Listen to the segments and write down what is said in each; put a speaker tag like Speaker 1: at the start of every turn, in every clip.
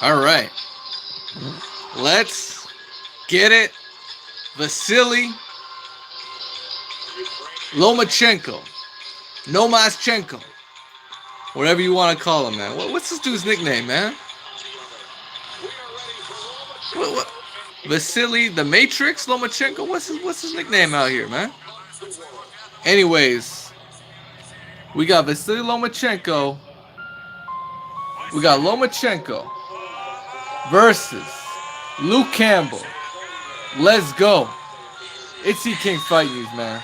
Speaker 1: All right. Let's get it. Vasyl Lomachenko. Nomaschenko. Whatever you want to call him, man. What's this dude's nickname, man? What? Vasily the Matrix Lomachenko? What's his nickname out here, man? Anyways, we got Vasyl Lomachenko. We got Lomachenko versus Luke Campbell. Let's go. It's King Fight News, man.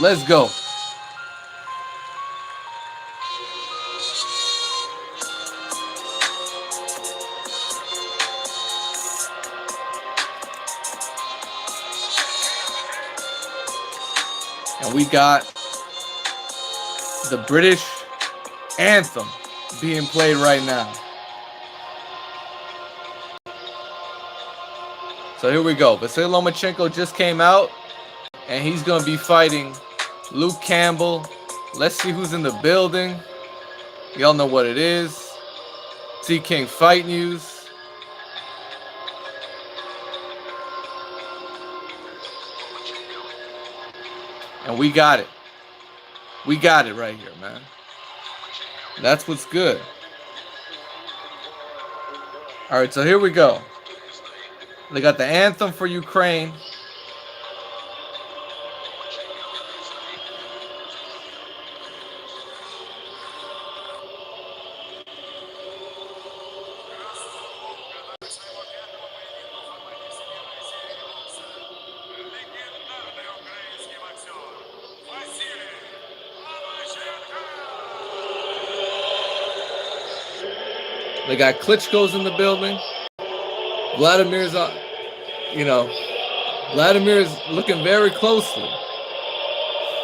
Speaker 1: Let's go. And we got the British anthem being played right now. So here we go. Vasyl Lomachenko just came out, and he's going to be fighting Luke Campbell. Let's see who's in the building. Y'all know what it is. King Fight News. And we got it. We got it right here, man. That's what's good. All right, so here we go. They got the anthem for Ukraine. They got Klitschko's in the building. Vladimir's on, Vladimir's looking very closely.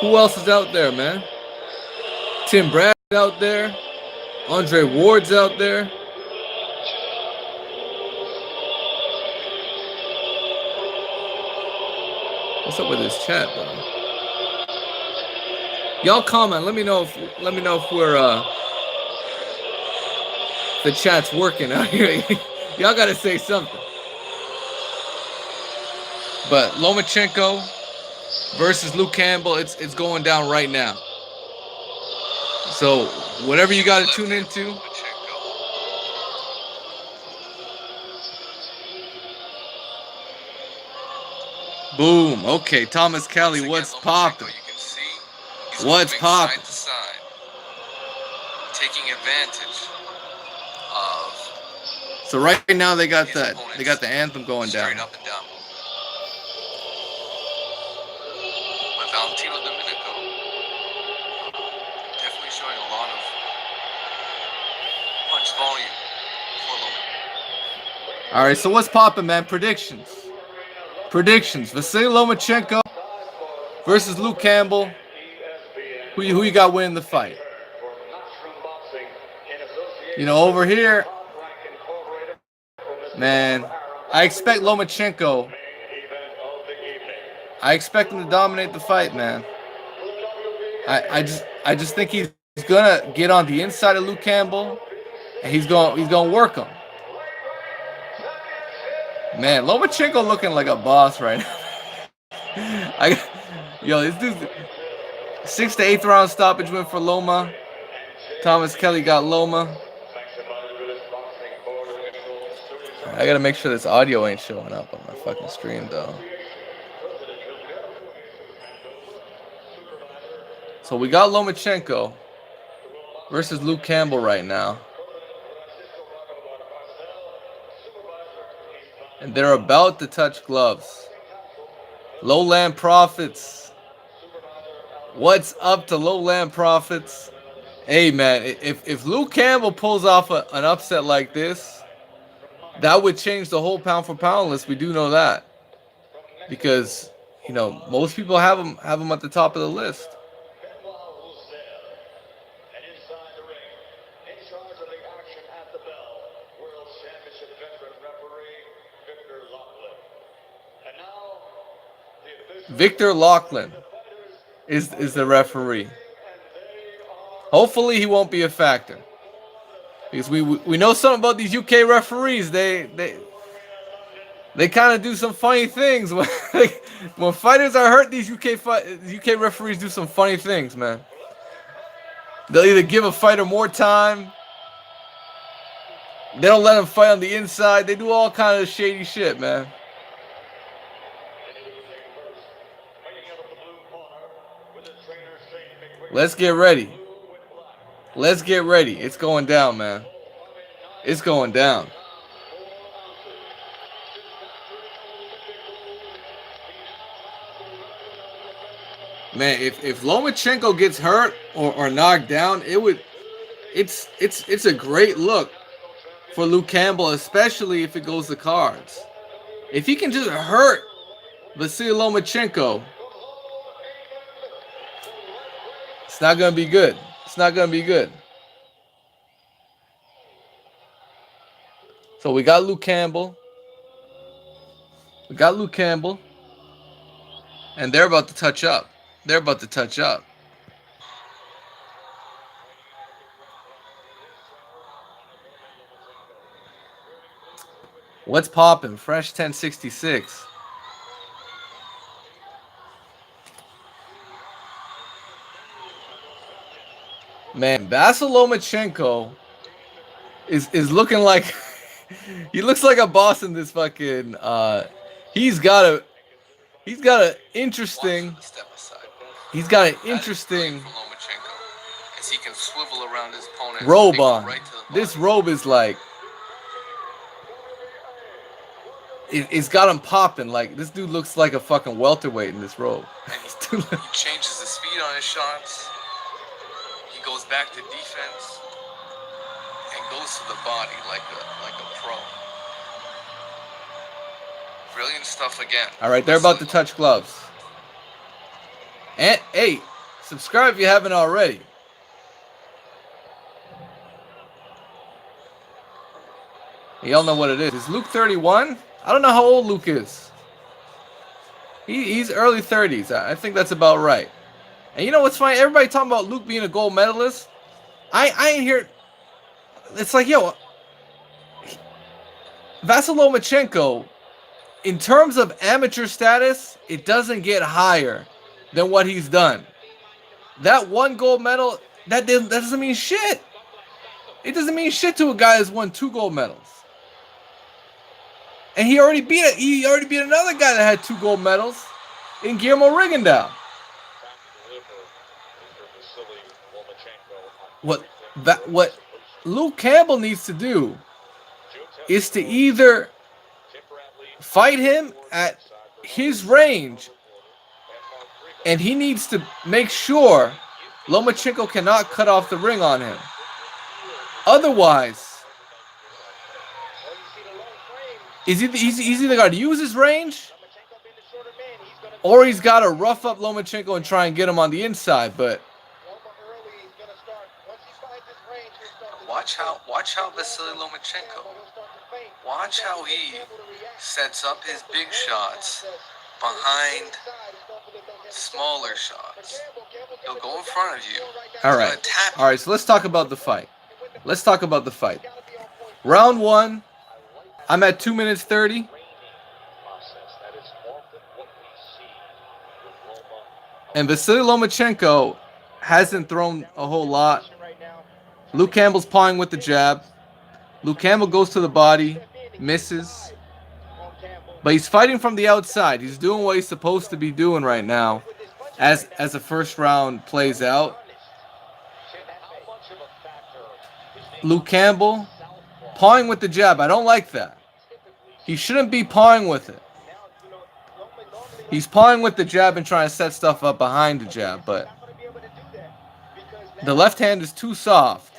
Speaker 1: Who else is out there, man? Tim Brad's out there. Andre Ward's out there. What's up with this chat, bro? Y'all comment. Let me know if we're the chat's working out here. Y'all gotta say something. But Lomachenko versus Luke Campbell, it's going down right now. So whatever you gotta tune into. Boom. Okay, Thomas Kelly, what's popping? What's popping?
Speaker 2: Taking advantage of.
Speaker 1: So right now they got the anthem going down.
Speaker 2: Straight up and down. But Valentino Domenico definitely showing a lot of punch volume for Lomachenko.
Speaker 1: All right, so what's popping, man? Predictions. Vasyl Lomachenko versus Luke Campbell. Who you got winning the fight? Over here, man, I expect Lomachenko. I expect him to dominate the fight, man. I just think he's gonna get on the inside of Luke Campbell, and he's gonna work him. Man, Lomachenko looking like a boss right now. This dude's 6th to 8th round stoppage win for Loma. Thomas Kelly got Loma. I gotta make sure this audio ain't showing up on my fucking stream, though. So we got Lomachenko versus Luke Campbell right now. And they're about to touch gloves. Lowland Profits. What's up to Lowland Profits? Hey, man, if Luke Campbell pulls off an upset like this, that would change the whole pound for pound list. We do know that. Because, most people have him at the top of the list. Victor Lachlan is the referee. Hopefully he won't be a factor. Because we know something about these UK referees. They kind of do some funny things when fighters are hurt. These UK referees do some funny things, man. They'll either give a fighter more time. They don't let him fight on the inside. They do all kind of shady shit, man. Let's get ready. Let's get ready. It's going down, man. It's going down. Man, if Lomachenko gets hurt or knocked down, it's a great look for Luke Campbell, especially if it goes to cards. If he can just hurt Vasyl Lomachenko, it's not gonna be good. It's not gonna be good. So we got Luke Campbell. We got Luke Campbell. And they're about to touch up. They're about to touch up. What's poppin'? Fresh 1066. Man, Vasyl Lomachenko is looking like he looks like a boss in this fucking he's got a interesting
Speaker 2: Step aside.
Speaker 1: he's got an
Speaker 2: That is
Speaker 1: interesting
Speaker 2: great for Lomachenko, as he can swivel around his opponent.
Speaker 1: robe
Speaker 2: Take him
Speaker 1: on.
Speaker 2: right to the
Speaker 1: This
Speaker 2: body.
Speaker 1: robe is like it's got him popping. Like this dude looks like a fucking welterweight in this robe.
Speaker 2: He changes the speed on his shots. He goes back to defense and goes to the body like a pro. Brilliant stuff again.
Speaker 1: All right, they're about to touch gloves. And hey, subscribe if you haven't already. Y'all know what it is. Is Luke 31? I don't know how old Luke is. He's early 30s. I think that's about right. And you know what's funny? Everybody talking about Luke being a gold medalist. I ain't hear. It's like, yo, Vasyl Lomachenko, in terms of amateur status, it doesn't get higher than what he's done. That one gold medal, that doesn't mean shit. It doesn't mean shit to a guy that's won 2 gold medals. And he already beat another guy that had 2 gold medals in Guillermo Rigondeaux. What Luke Campbell needs to do is to either fight him at his range, and he needs to make sure Lomachenko cannot cut off the ring on him. Otherwise, he's either got to use his range, or he's got to rough up Lomachenko and try and get him on the inside. But
Speaker 2: watch how Vasyl Lomachenko, watch how he sets up his big shots behind smaller shots. He'll go in front of you.
Speaker 1: all right. So let's talk about the fight. Round 1. I'm at 2 minutes 30. And Vasyl Lomachenko hasn't thrown a whole lot. Luke Campbell's pawing with the jab. Luke Campbell goes to the body, misses. But he's fighting from the outside. He's doing what he's supposed to be doing right now as the first round plays out. Luke Campbell pawing with the jab. I don't like that. He shouldn't be pawing with it. He's pawing with the jab and trying to set stuff up behind the jab, but the left hand is too soft.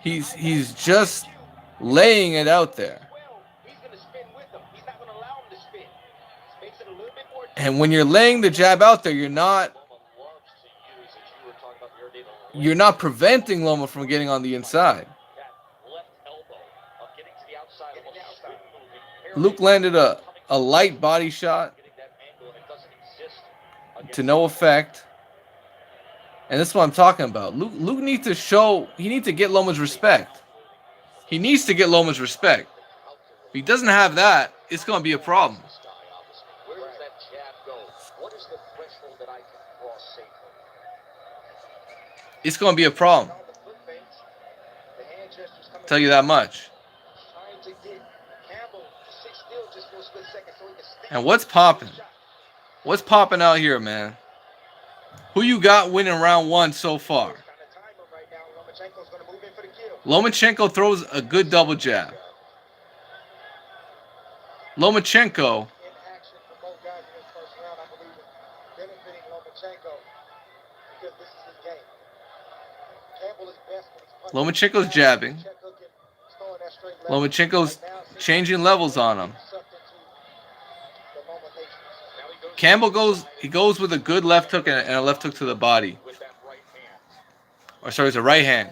Speaker 1: He's just laying it out there. And when you're laying the jab out there, you're not preventing Loma from getting on the inside. Luke landed a light body shot to no effect. And this is what I'm talking about. Luke needs to get Loma's respect. He needs to get Loma's respect. If he doesn't have that, it's going to be a problem. It's going to be a problem. Tell you that much. And what's popping? What's popping out here, man? Who you got winning round one so far? Lomachenko throws a good double jab. Lomachenko Lomachenko's jabbing. Lomachenko's changing levels on him. Campbell goes with a good left hook and a left hook to the body. Or sorry, it's a right hand.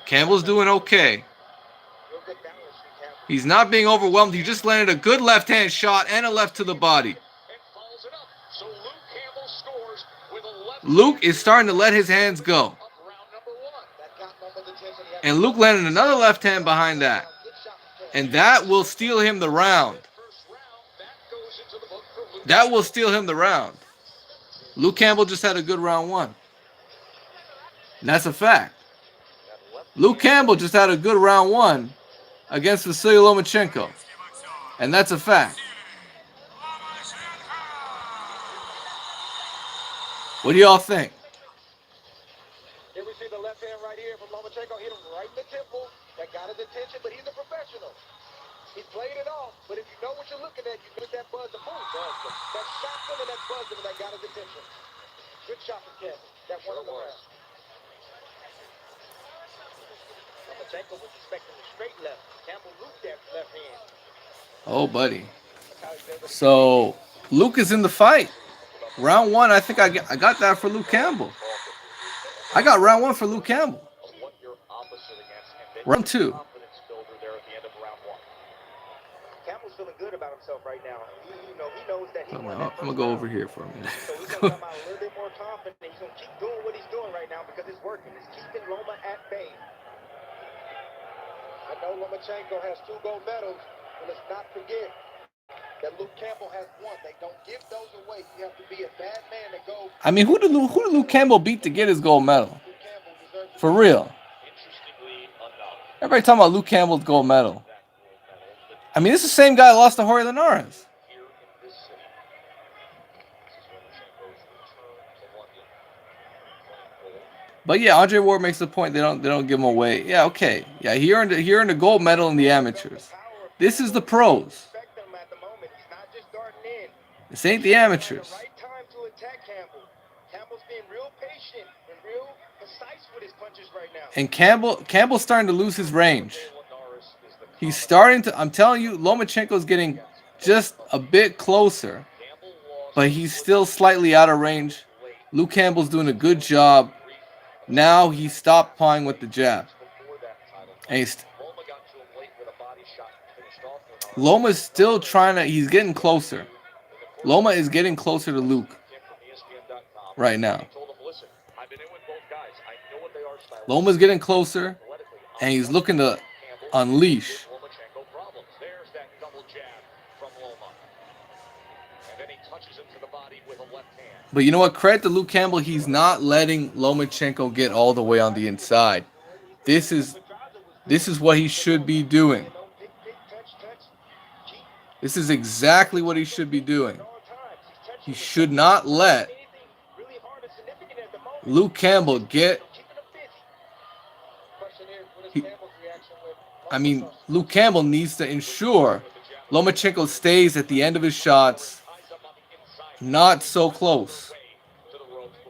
Speaker 1: Campbell's doing okay. He's not being overwhelmed. He just landed a good left hand shot and a left to the body. Luke is starting to let his hands go. And Luke landed another left hand behind that. And that will steal him the round. That will steal him the round. Luke Campbell just had a good round one. And that's a fact. Luke Campbell just had a good round one against Vasyl Lomachenko. And that's a fact. What do y'all think?
Speaker 3: Here we see the left hand right here from Lomachenko. Hit him right in the temple. That got his attention, but he's a professional. He's played it off, but if you know what you're looking at, you get that buzz, the boom buzz. That shot him and that buzzed him and that got his attention. Good shot from Campbell. That one on the round. Lomachenko was expecting a straight left. Campbell looped that left hand.
Speaker 1: Oh, buddy. So, Luke is in the fight. Round one, I think I got that for Luke Campbell. I got round one for Luke Campbell. Round two.
Speaker 3: Campbell's feeling good about himself right now. He knows that he won that
Speaker 1: I'm going to go over here for a minute.
Speaker 3: So he's going to come out a little bit more confident. He's going to keep doing what he's doing right now because it's working. It's keeping Loma at bay. I know Lomachenko has 2 gold medals, but let's not forget that Luke Campbell has 1. They don't give those away. You have to be a bad man to go.
Speaker 1: I mean, who did Luke Campbell beat to get his gold medal? For real. Everybody talking about Luke Campbell's gold medal. I mean, this is the same guy that lost to Jorge Linares. But yeah, Andre Ward makes the point they don't give him away. Yeah, okay. Yeah, he earned a gold medal in the amateurs. This is the pros. This ain't the amateurs. And Campbell's starting to lose his range. He's starting to, I'm telling you, Lomachenko's getting just a bit closer. But he's still slightly out of range. Luke Campbell's doing a good job. Now he stopped playing with the jab. And Loma's still trying to, he's getting closer. Loma is getting closer to Luke right now. Loma's getting closer, and he's looking to unleash. But you know what? Credit to Luke Campbell. He's not letting Lomachenko get all the way on the inside. This is what he should be doing. This is exactly what he should be doing. He should not let Luke Campbell get... Luke Campbell needs to ensure Lomachenko stays at the end of his shots. Not so close.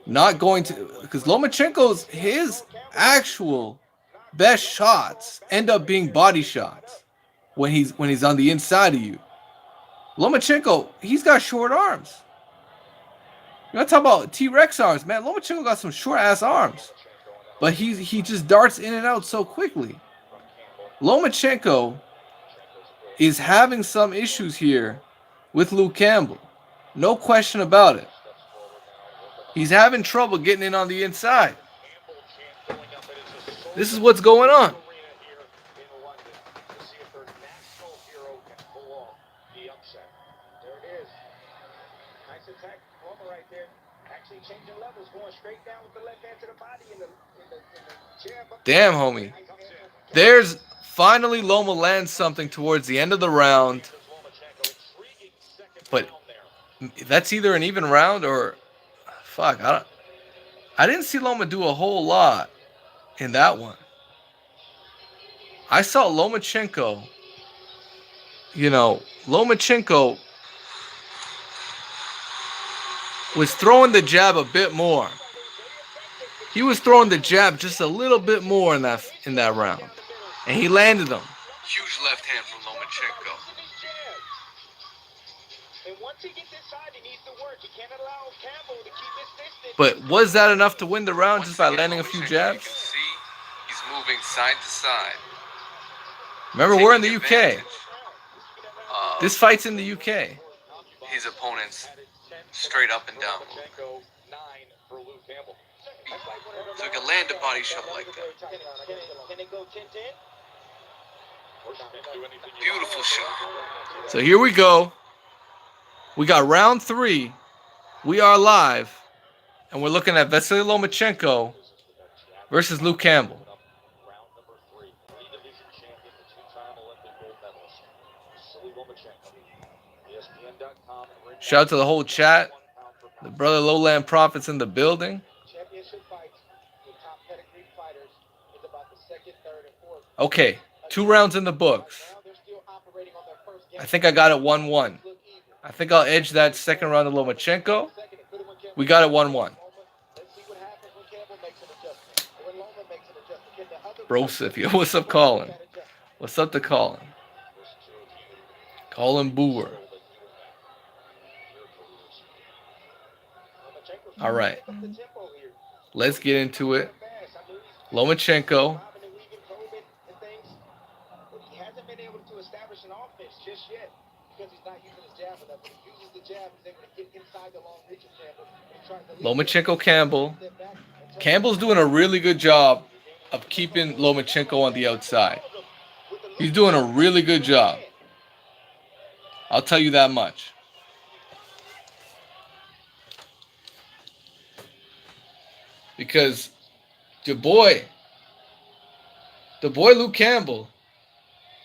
Speaker 1: Not going to... Because Lomachenko's, his actual best shots end up being body shots when he's on the inside of you. Lomachenko, he's got short arms. You want to talk about T-Rex arms, man? Lomachenko got some short-ass arms. But he just darts in and out so quickly. Lomachenko is having some issues here with Luke Campbell. No question about it. He's having trouble getting in on the inside. This is what's going on.
Speaker 3: Arena here in London to see if their national hero can pull off the upset. There it is. Nice attack, Loma right there. Actually changing levels, going straight down with the left hand to the body in the jab.
Speaker 1: Damn, homie. There's finally Loma lands something towards the end of the round. But that's either an even round or fuck. I didn't see Loma do a whole lot in that one. I saw Lomachenko. Lomachenko was throwing the jab a bit more. He was throwing the jab just a little bit more in that round, and he landed them.
Speaker 2: Huge left hand from Lomachenko.
Speaker 3: And once he gets inside, he needs to work. He can't allow Campbell to keep his distance.
Speaker 1: But was that enough to win the round just by landing a few
Speaker 2: Lomachenko,
Speaker 1: jabs?
Speaker 2: You can see he's moving side to side.
Speaker 1: Remember, we're in the UK. This
Speaker 2: This
Speaker 1: fight's in the UK.
Speaker 2: his opponent's straight up and down move. So he can land a body shot like that.
Speaker 3: Can it go 10-10?
Speaker 2: Beautiful shot.
Speaker 1: So here we go. We got round 3. We are live. And we're looking at Vasyl Lomachenko versus Luke Campbell.
Speaker 3: Round number 3. Three-division champion, the two-time Olympic gold medalist, Vasyl Lomachenko. ESPN.com.
Speaker 1: Shout out to the whole chat. The brother Lowland Prophets in the building.
Speaker 3: Championship fights with top pedigree fighters is about the second, third, and fourth.
Speaker 1: Okay, 2 rounds in the books.
Speaker 3: Now they're still operating on their first game.
Speaker 1: I think I got it 1-1. I think I'll edge that second round of Lomachenko. We got it 1-1.
Speaker 3: Let's see what happens when Campbell makes an adjustment. When Loma makes an adjustment. Can the other
Speaker 1: Brosif, yo, what's up, Colin? What's up to Colin? Colin Booer. All right, let's get into it. Lomachenko.
Speaker 3: He hasn't been able to establish an offense just yet because he's not using his jab enough. When he uses the jab, he's able to get inside the long reach of Campbell.
Speaker 1: Lomachenko Campbell. Campbell's doing a really good job of keeping Lomachenko on the outside. He's doing a really good job. I'll tell you that much. Because the boy Luke Campbell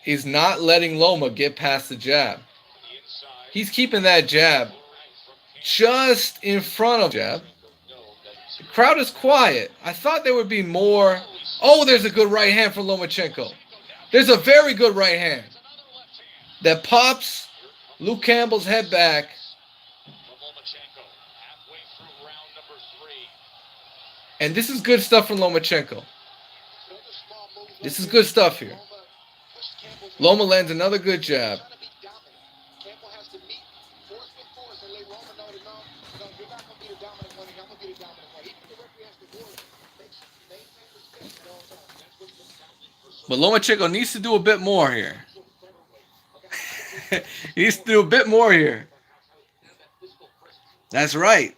Speaker 1: is not letting Loma get past the jab. He's keeping that jab just in front of jab. The crowd is quiet. I thought there would be more. Oh, there's a good right hand from Lomachenko. There's a very good right hand that pops Luke Campbell's head back. And this is good stuff from Lomachenko. This is good stuff here. Loma lands another good jab. But Lomachenko needs to do a bit more here. He needs to do a bit more here. That's right.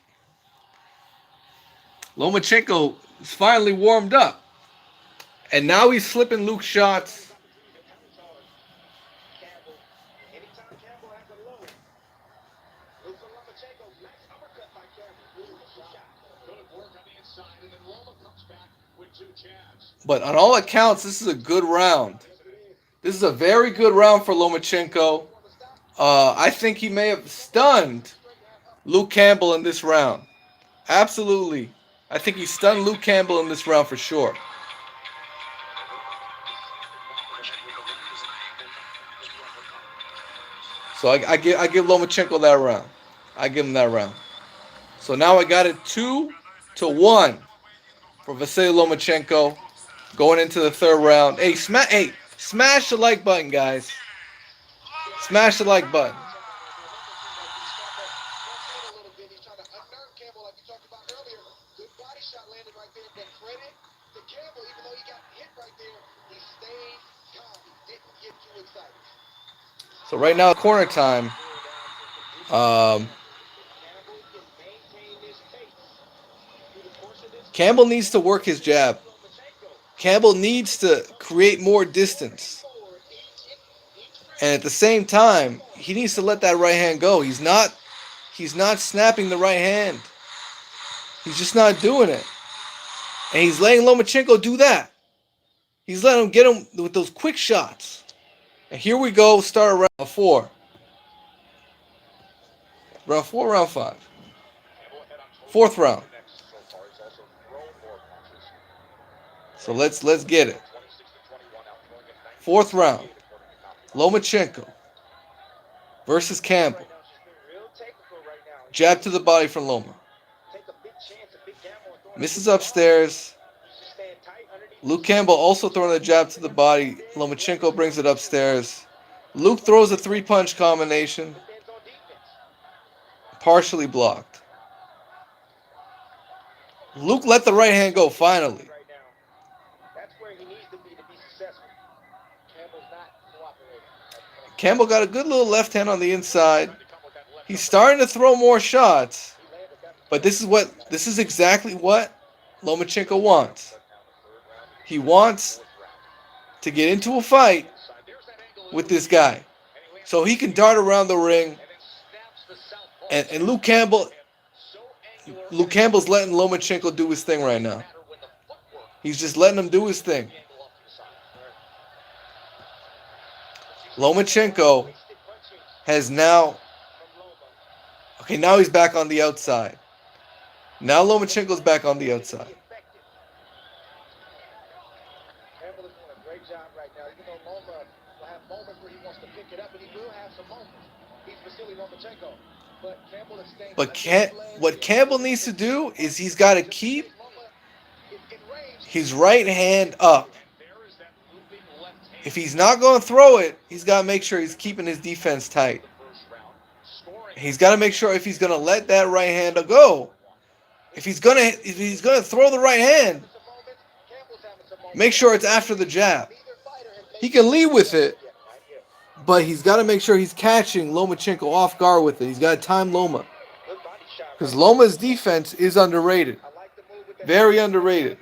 Speaker 1: Lomachenko is finally warmed up. And now he's slipping Luke shots. But on all accounts, this is a good round. This is a very good round for Lomachenko. I think he may have stunned Luke Campbell in this round. Absolutely. I think he stunned Luke Campbell in this round for sure. So I give Lomachenko that round. I give him that round. So now I got it 2-1 for Vasyl Lomachenko going into the third round. Hey, smash the like button, guys. Smash the like button. So right now, corner time. Campbell needs to work his jab. Campbell needs to create more distance. And at the same time, he needs to let that right hand go. He's not snapping the right hand. He's just not doing it. And he's letting Lomachenko do that. He's letting him get him with those quick shots. And here we go, start round 4. Round 4, round 5. 4th round. So let's get it. 4th round. Lomachenko versus Campbell. Jab to the body from Loma. Misses upstairs. Luke Campbell also throwing a jab to the body. Lomachenko brings it upstairs. Luke throws a 3-punch combination. Partially blocked. Luke let the right hand go finally. Campbell got a good little left hand on the inside. He's starting to throw more shots. But this is exactly what Lomachenko wants. He wants to get into a fight with this guy so he can dart around the ring. And Luke Campbell's letting Lomachenko do his thing right now. He's just letting him do his thing. Lomachenko has now... Okay, now he's back on the outside. Now Lomachenko's back on the outside.
Speaker 3: Campbell is doing a great job right now. Even though Loma will have moments where he wants to pick it up, and he will have some moments. He's Vasyl Lomachenko. But Campbell is staying...
Speaker 1: What Campbell needs to do is he's got to keep his right hand up. If he's not going to throw it, he's got to make sure he's keeping his defense tight. He's got to make sure if he's going to let that right hand go, if he's going to throw the right hand, make sure it's after the jab. He can lead with it, but he's got to make sure he's catching Lomachenko off guard with it. He's got to time Loma. Because Loma's defense is underrated. Very underrated.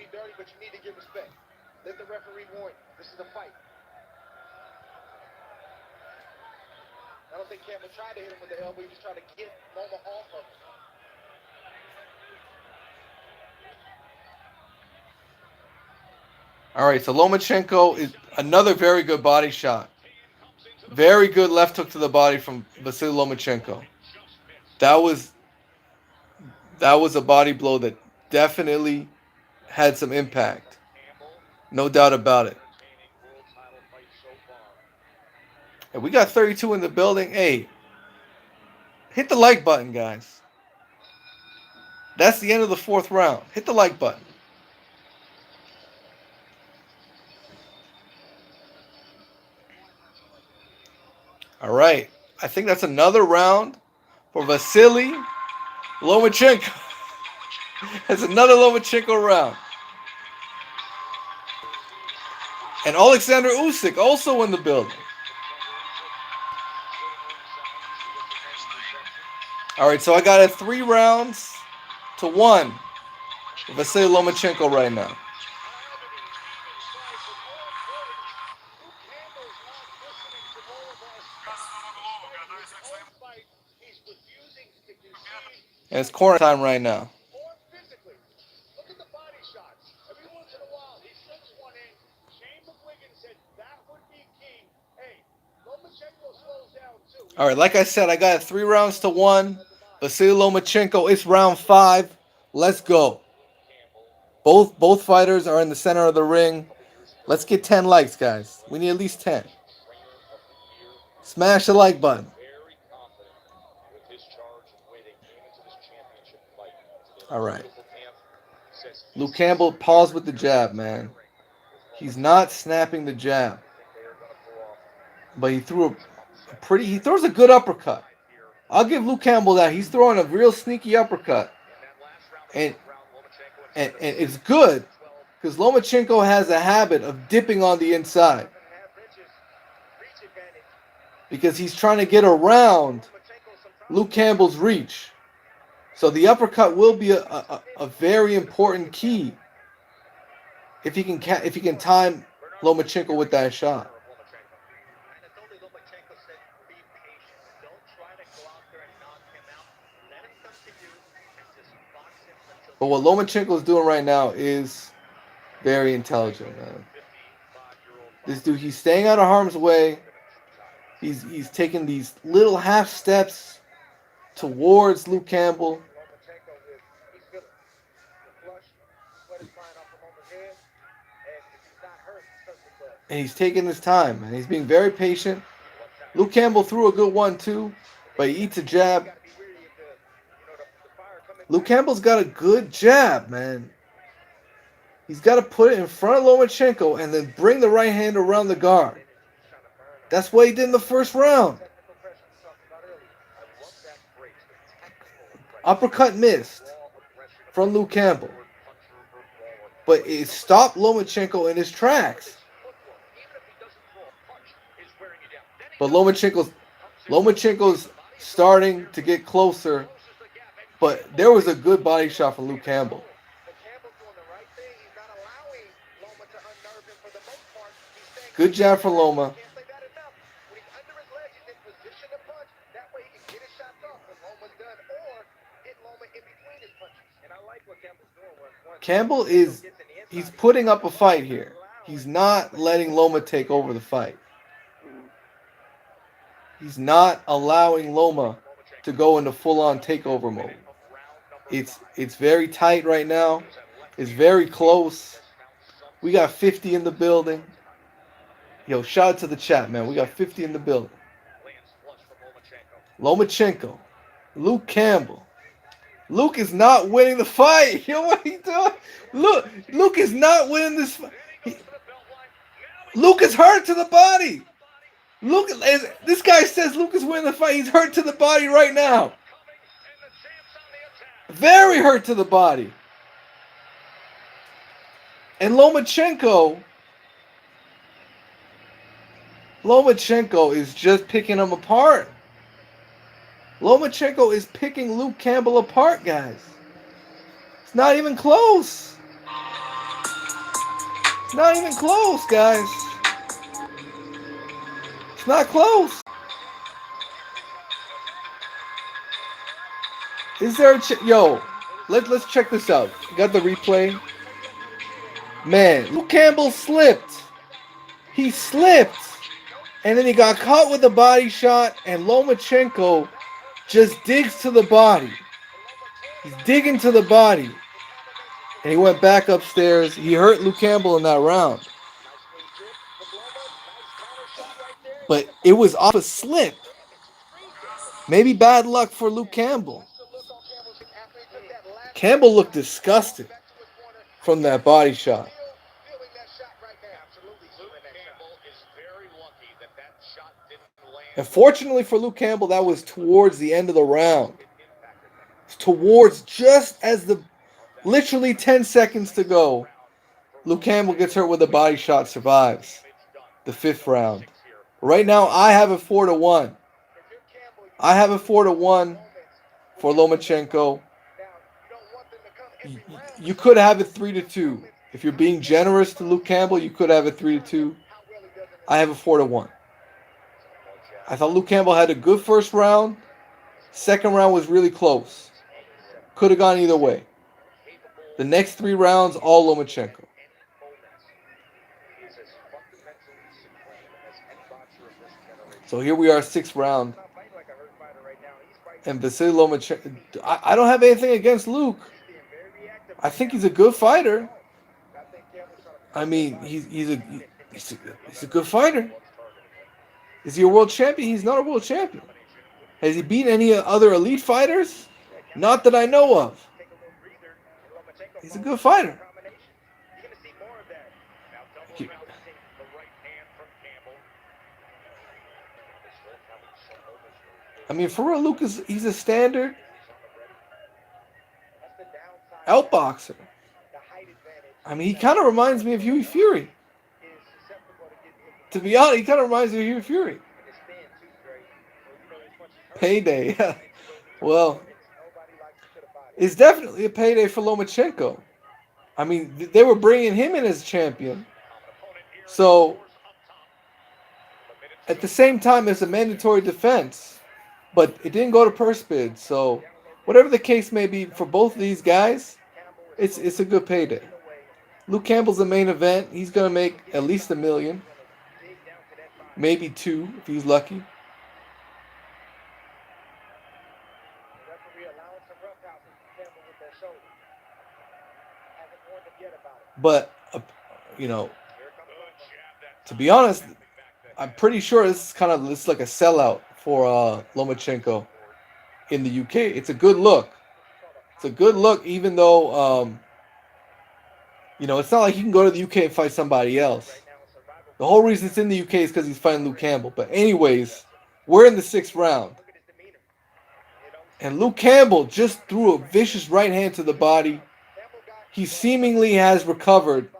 Speaker 3: I don't think Campbell tried to hit him with the elbow. He was trying to get Loma off of him.
Speaker 1: All right, so Lomachenko is another very good body shot. Very good left hook to the body from Vasyl Lomachenko. That was a body blow that definitely had some impact. No doubt about it. And we got 32 in the building. Hey, hit the like button, guys. That's the end of the 4th round. Hit the like button. All right. I think that's another round for Vasyl Lomachenko. That's another Lomachenko round. And Alexander Usyk also in the building. All right, so I got it 3 rounds to 1 for Vasyl Lomachenko right now. And it's corner time right now.
Speaker 3: Look at the body shots. Every once in a while, he slips one in. Shane McGuigan said that would be key. Hey, Lomachenko slows down too.
Speaker 1: All right, like I said, I got it 3 rounds to 1. Vasyl Lomachenko, it's round 5. Let's go. Both fighters are in the center of the ring. Let's get 10 likes, guys. We need at least 10. Smash the like button. All right. Luke Campbell paused with the jab, man. He's not snapping the jab. But he threw he throws a good uppercut. I'll give Luke Campbell that. He's throwing a real sneaky uppercut. And it's good because Lomachenko has a habit of dipping on the inside. Because he's trying to get around Luke Campbell's reach. So the uppercut will be a very important key if he can time Lomachenko with that shot.
Speaker 3: And I told Lomachenko said, be patient. Don't try to go out there and knock him out. Let him come to you and just box him until
Speaker 1: But what Lomachenko is doing right now is very intelligent, man. This dude, he's staying out of harm's way. He's taking these little half steps towards Luke Campbell,
Speaker 3: Lomachenko is, he's feeling the flush, sweat is flying off from Loma's head, and if he's not hurt, he starts to blood.
Speaker 1: and he's taking his time, and he's being very patient. Luke Campbell threw a good one too, but he eats a jab. Luke Campbell's got a good jab, man. He's got to put it in front of Lomachenko and then bring the right hand around the guard. That's what he did in the first round. Uppercut missed from Luke Campbell, but it stopped Lomachenko in his tracks. But Lomachenko's starting to get closer, but there was a good body shot from Luke Campbell. Good jab for Loma. Campbell he's putting up a fight here. He's not letting Loma take over the fight. He's not allowing Loma to go into full-on takeover mode. It's very tight right now. It's very close. We got 50 in the building. Yo, shout out to the chat, man. We got 50 in the building. Lomachenko. Luke Campbell. Luke is not winning the fight. Yo, what are you doing? Luke is not winning this fight. Luke is hurt to the body. This guy says Luke is winning the fight. He's hurt to the body right now. Very hurt to the body. And Lomachenko is just picking him apart. Lomachenko is picking Luke Campbell apart, guys. It's not even close. It's not even close, guys. It's not close. Is there a yo? Let's check this out. You got the replay. Man, Luke Campbell slipped. He slipped, and then he got caught with a body shot, and Lomachenko just digs to the body. He's digging to the body. And he went back upstairs. He hurt Luke Campbell in that round. But it was off a slip. Maybe bad luck for Luke Campbell. Campbell looked disgusted from that body shot. And fortunately for Luke Campbell, that was towards the end of the round. Towards just as literally 10 seconds to go, Luke Campbell gets hurt with a body shot, survives the 5th round. Right now, I have it 4-1. I have it 4-1 for Lomachenko. You could have it 3-2. If you're being generous to Luke Campbell, you could have it 3-2. I have it 4-1. I thought Luke Campbell had a good first round. Second round was really close. Could have gone either way. The next 3 rounds, all Lomachenko. So here we are, 6th round. And Vasyl Lomachenko. I don't have anything against Luke. I think he's a good fighter. I mean, he's a good fighter. Is he a world champion? He's not a world champion. Has he beaten any other elite fighters? Not that I know of. He's a good fighter. I mean, for real, Luke he's a standard outboxer. I mean, he kind of reminds me of Huey Fury. To be honest, he kind of reminds me of Huey Fury. Payday, yeah. Well, it's definitely a payday for Lomachenko. I mean, they were bringing him in as champion. So at the same time, it's a mandatory defense, but it didn't go to purse bid. So whatever the case may be for both of these guys, it's a good payday. Luke Campbell's the main event. He's gonna make at least $1 million, maybe two if he's lucky. But you know, to be honest, I'm pretty sure this is like a sellout for Lomachenko in the UK. It's a good look. It's a good look, even though it's not like he can go to the UK and fight somebody else. The whole reason it's in the UK is because he's fighting Luke Campbell. But anyways, we're in the 6th round. And Luke Campbell just threw a vicious right hand to the body. He seemingly has recovered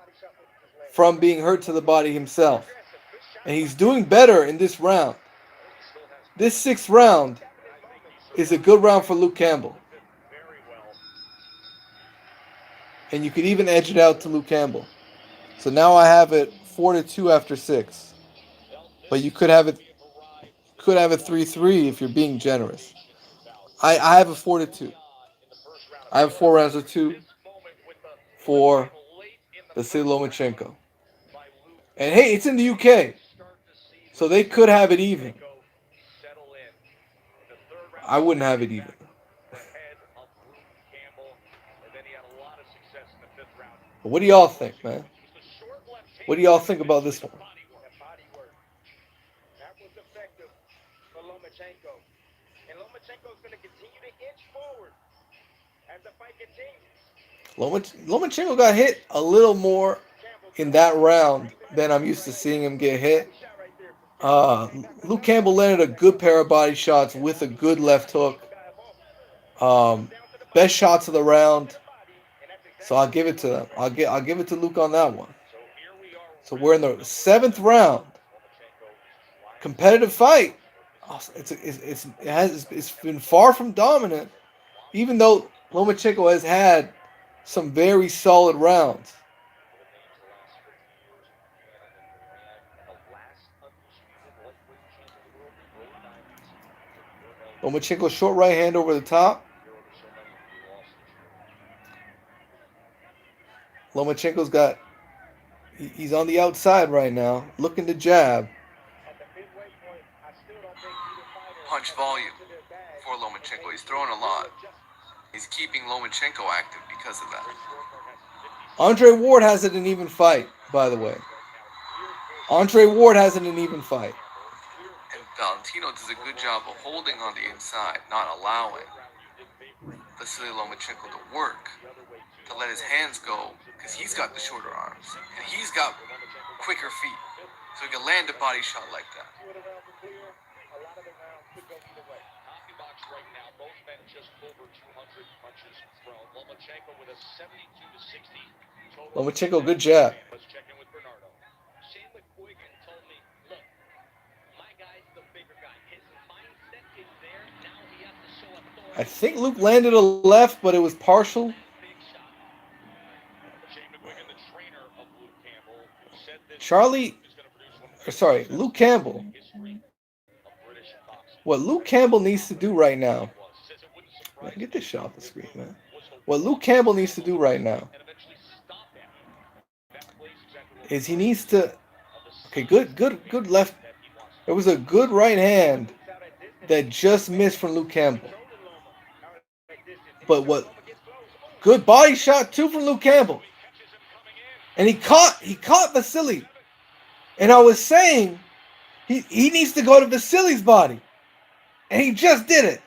Speaker 1: from being hurt to the body himself. And he's doing better in this round. This 6th round is a good round for Luke Campbell. And you could even edge it out to Luke Campbell. So now I have it 4-2 after 6. But you could have it 3-3 if you're being generous. I have a 4-2. I have 4 rounds of 2 for Vasyl Lomachenko. And hey, it's in the UK. So they could have it even. I wouldn't have it even. But what do y'all think, man? What do y'all think about this one?
Speaker 3: That was effective for Lomachenko. And Lomachenko's going to continue to inch forward as the fight continues.
Speaker 1: Lomachenko got hit a little more in that round than I'm used to seeing him get hit. Luke Campbell landed a good pair of body shots with a good left hook. Best shots of the round. So I'll give it to them. I'll give it to Luke on that one. So we're in the 7th round. Competitive fight. It's been far from dominant, even though Lomachenko has had some very solid rounds. Lomachenko short right hand over the top. He's on the outside right now, looking to jab.
Speaker 2: Punch volume for Lomachenko. He's throwing a lot. He's keeping Lomachenko active because of that.
Speaker 1: Andre Ward has it an even fight, by the way. Andre Ward has it an even fight.
Speaker 2: And Valentino does a good job of holding on the inside, not allowing Vasyl Lomachenko to work, to let his hands go, because he's got the shorter arms, and he's got quicker feet, so he can land a body shot like that.
Speaker 1: Lomachenko, good jab. I think Luke landed a left, but it was partial. Luke Campbell. What Luke Campbell needs to do right now. Man, get this shot off the screen, man. What Luke Campbell needs to do right now is he needs to. Okay, good left. There was a good right hand that just missed from Luke Campbell. But what good body shot too from Luke Campbell. And he caught Vasyl. And I was saying he needs to go to Vasyli's body. And he just did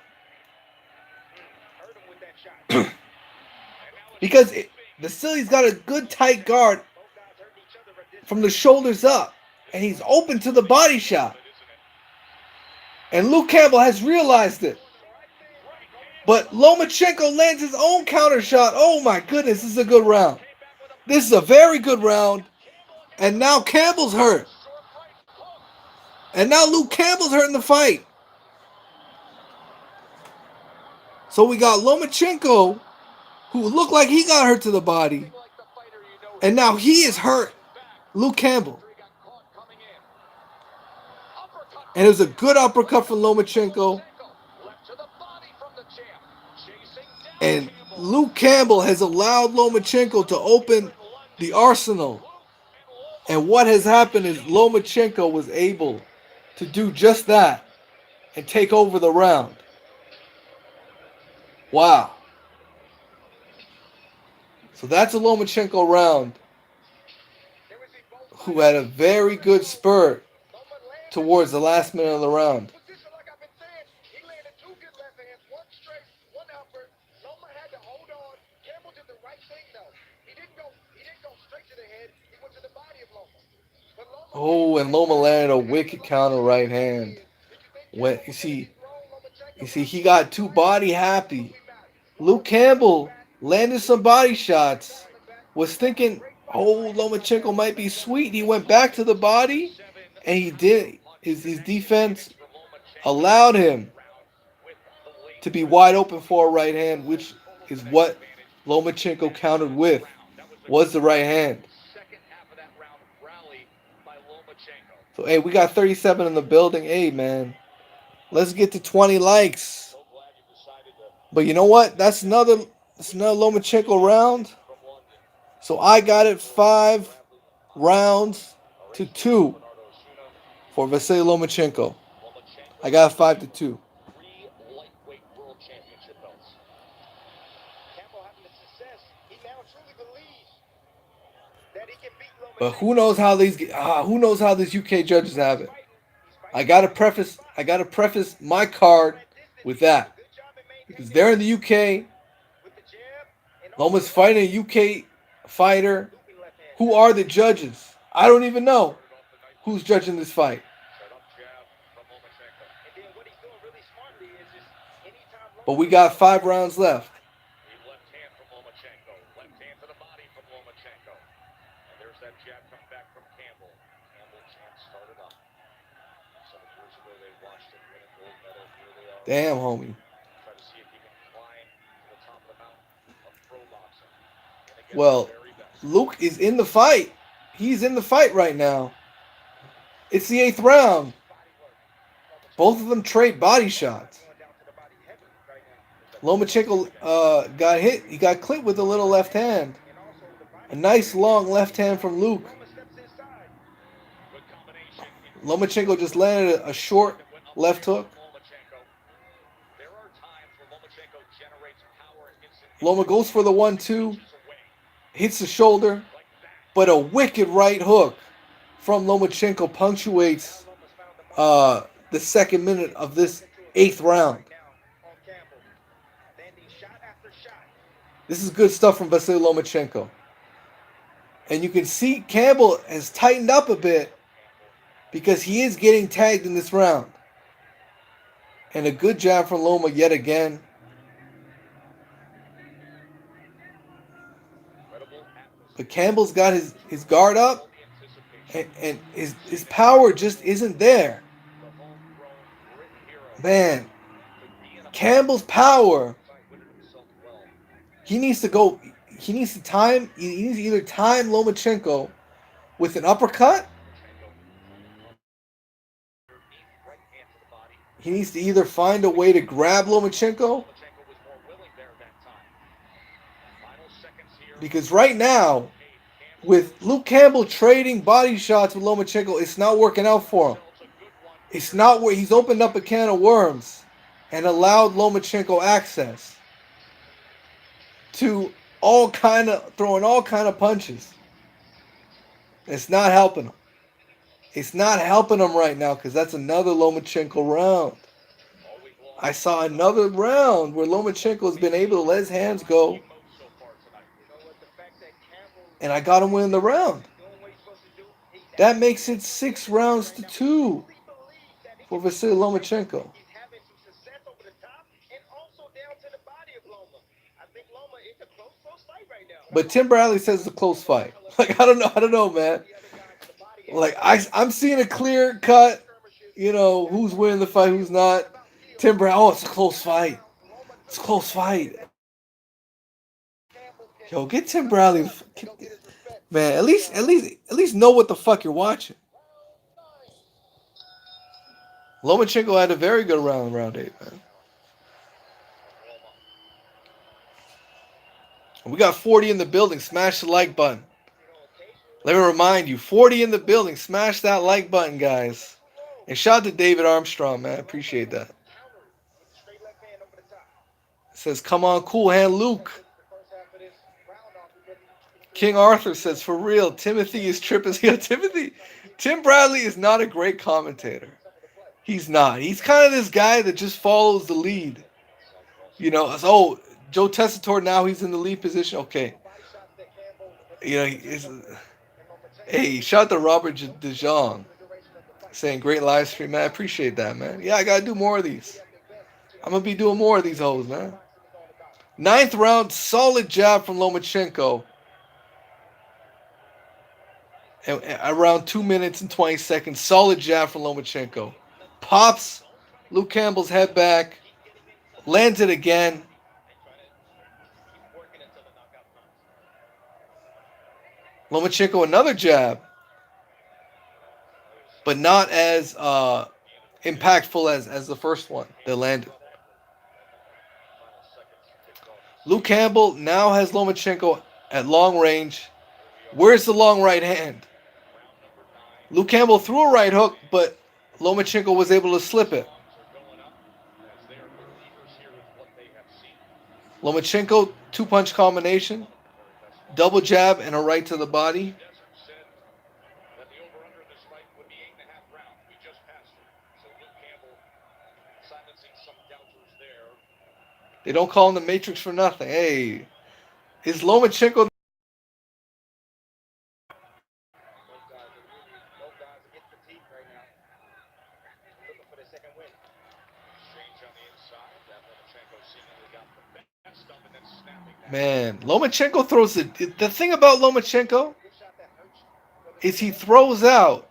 Speaker 1: it. Because Vasyli's got a good tight guard from the shoulders up. And he's open to the body shot. And Luke Campbell has realized it. But Lomachenko lands his own counter shot. Oh my goodness, this is a good round. This is a very good round. And now Campbell's hurt. And now Luke Campbell's hurt in the fight. So we got Lomachenko, who looked like he got hurt to the body. And now he is hurt. Luke Campbell. And it was a good uppercut from Lomachenko. And Luke Campbell has allowed Lomachenko to open the arsenal. And what has happened is Lomachenko was able to do just that and take over the round. Wow. So that's a Lomachenko round who had a very good spurt towards the last minute of the round. Oh, and Loma landed a wicked counter right hand. When you see, he got too body happy. Luke Campbell landed some body shots. Was thinking, oh, Lomachenko might be sweet. He went back to the body, and he did. His defense allowed him to be wide open for a right hand, which is what Lomachenko countered with, was the right hand. So, hey, we got 37 in the building. Hey, man, let's get to 20 likes. But you know what? That's another Lomachenko round. So I got it 5 rounds to 2 for Vasyl Lomachenko. I got 5-2. But who knows how these UK judges have it? I gotta preface my card with that, because they're in the UK. Loma's fighting a UK fighter. Who are the judges? I don't even know who's judging this fight. But we got 5 rounds left. Damn, homie. Well, Luke is in the fight. He's in the fight right now. It's the 8th round. Both of them trade body shots. Lomachenko got hit. He got clipped with a little left hand. A nice long left hand from Luke. Lomachenko just landed a short left hook. Loma goes for the 1-2. Hits the shoulder. But a wicked right hook from Lomachenko punctuates the second minute of this 8th round. This is good stuff from Vasyl Lomachenko. And you can see Campbell has tightened up a bit because he is getting tagged in this round. And a good jab from Loma yet again. But Campbell's got his guard up, and his power just isn't there. Man, Campbell's power, he needs to either time Lomachenko with an uppercut. He needs to either find a way to grab Lomachenko. Because right now, with Luke Campbell trading body shots with Lomachenko, it's not working out for him. It's not where he's opened up a can of worms and allowed Lomachenko access to throwing all kind of punches. It's not helping him. It's not helping him right now, because that's another Lomachenko round. I saw another round where Lomachenko has been able to let his hands go, and I got him winning the round. That makes it 6 rounds to 2 for Vasyl Lomachenko. But Tim Bradley says it's a close fight. Like, I don't know, man. Like, I'm seeing a clear cut, who's winning the fight, who's not. Tim Bradley, it's a close fight. It's a close fight. Yo, get Tim Bradley. Man, at least know what the fuck you're watching. Lomachenko had a very good round 8, man. We got 40 in the building. Smash the like button. Let me remind you, 40 in the building. Smash that like button, guys. And shout out to David Armstrong, man. I appreciate that. It says, come on, cool hand Luke. King Arthur says, for real, Timothy is tripping. Tim Bradley is not a great commentator. He's not. He's kind of this guy that just follows the lead. You know, oh, Joe Tessitore, now he's in the lead position. Okay. You know, hey, shout out to Robert DeJong saying great live stream, man. I appreciate that, man. Yeah, I got to do more of these. I'm going to be doing more of these hoes, man. 9th round, solid jab from Lomachenko. And around 2 minutes and 20 seconds, solid jab from Lomachenko. Pops Luke Campbell's head back. Lands it again. Lomachenko, another jab. But not as impactful as the first one that landed. Luke Campbell now has Lomachenko at long range. Where's the long right hand? Luke Campbell threw a right hook, but Lomachenko was able to slip it. Lomachenko, 2-punch combination. Double jab and a right to the body. They don't call him the Matrix for nothing. Hey, is Lomachenko... Man, Lomachenko throws it. The thing about Lomachenko is he throws out.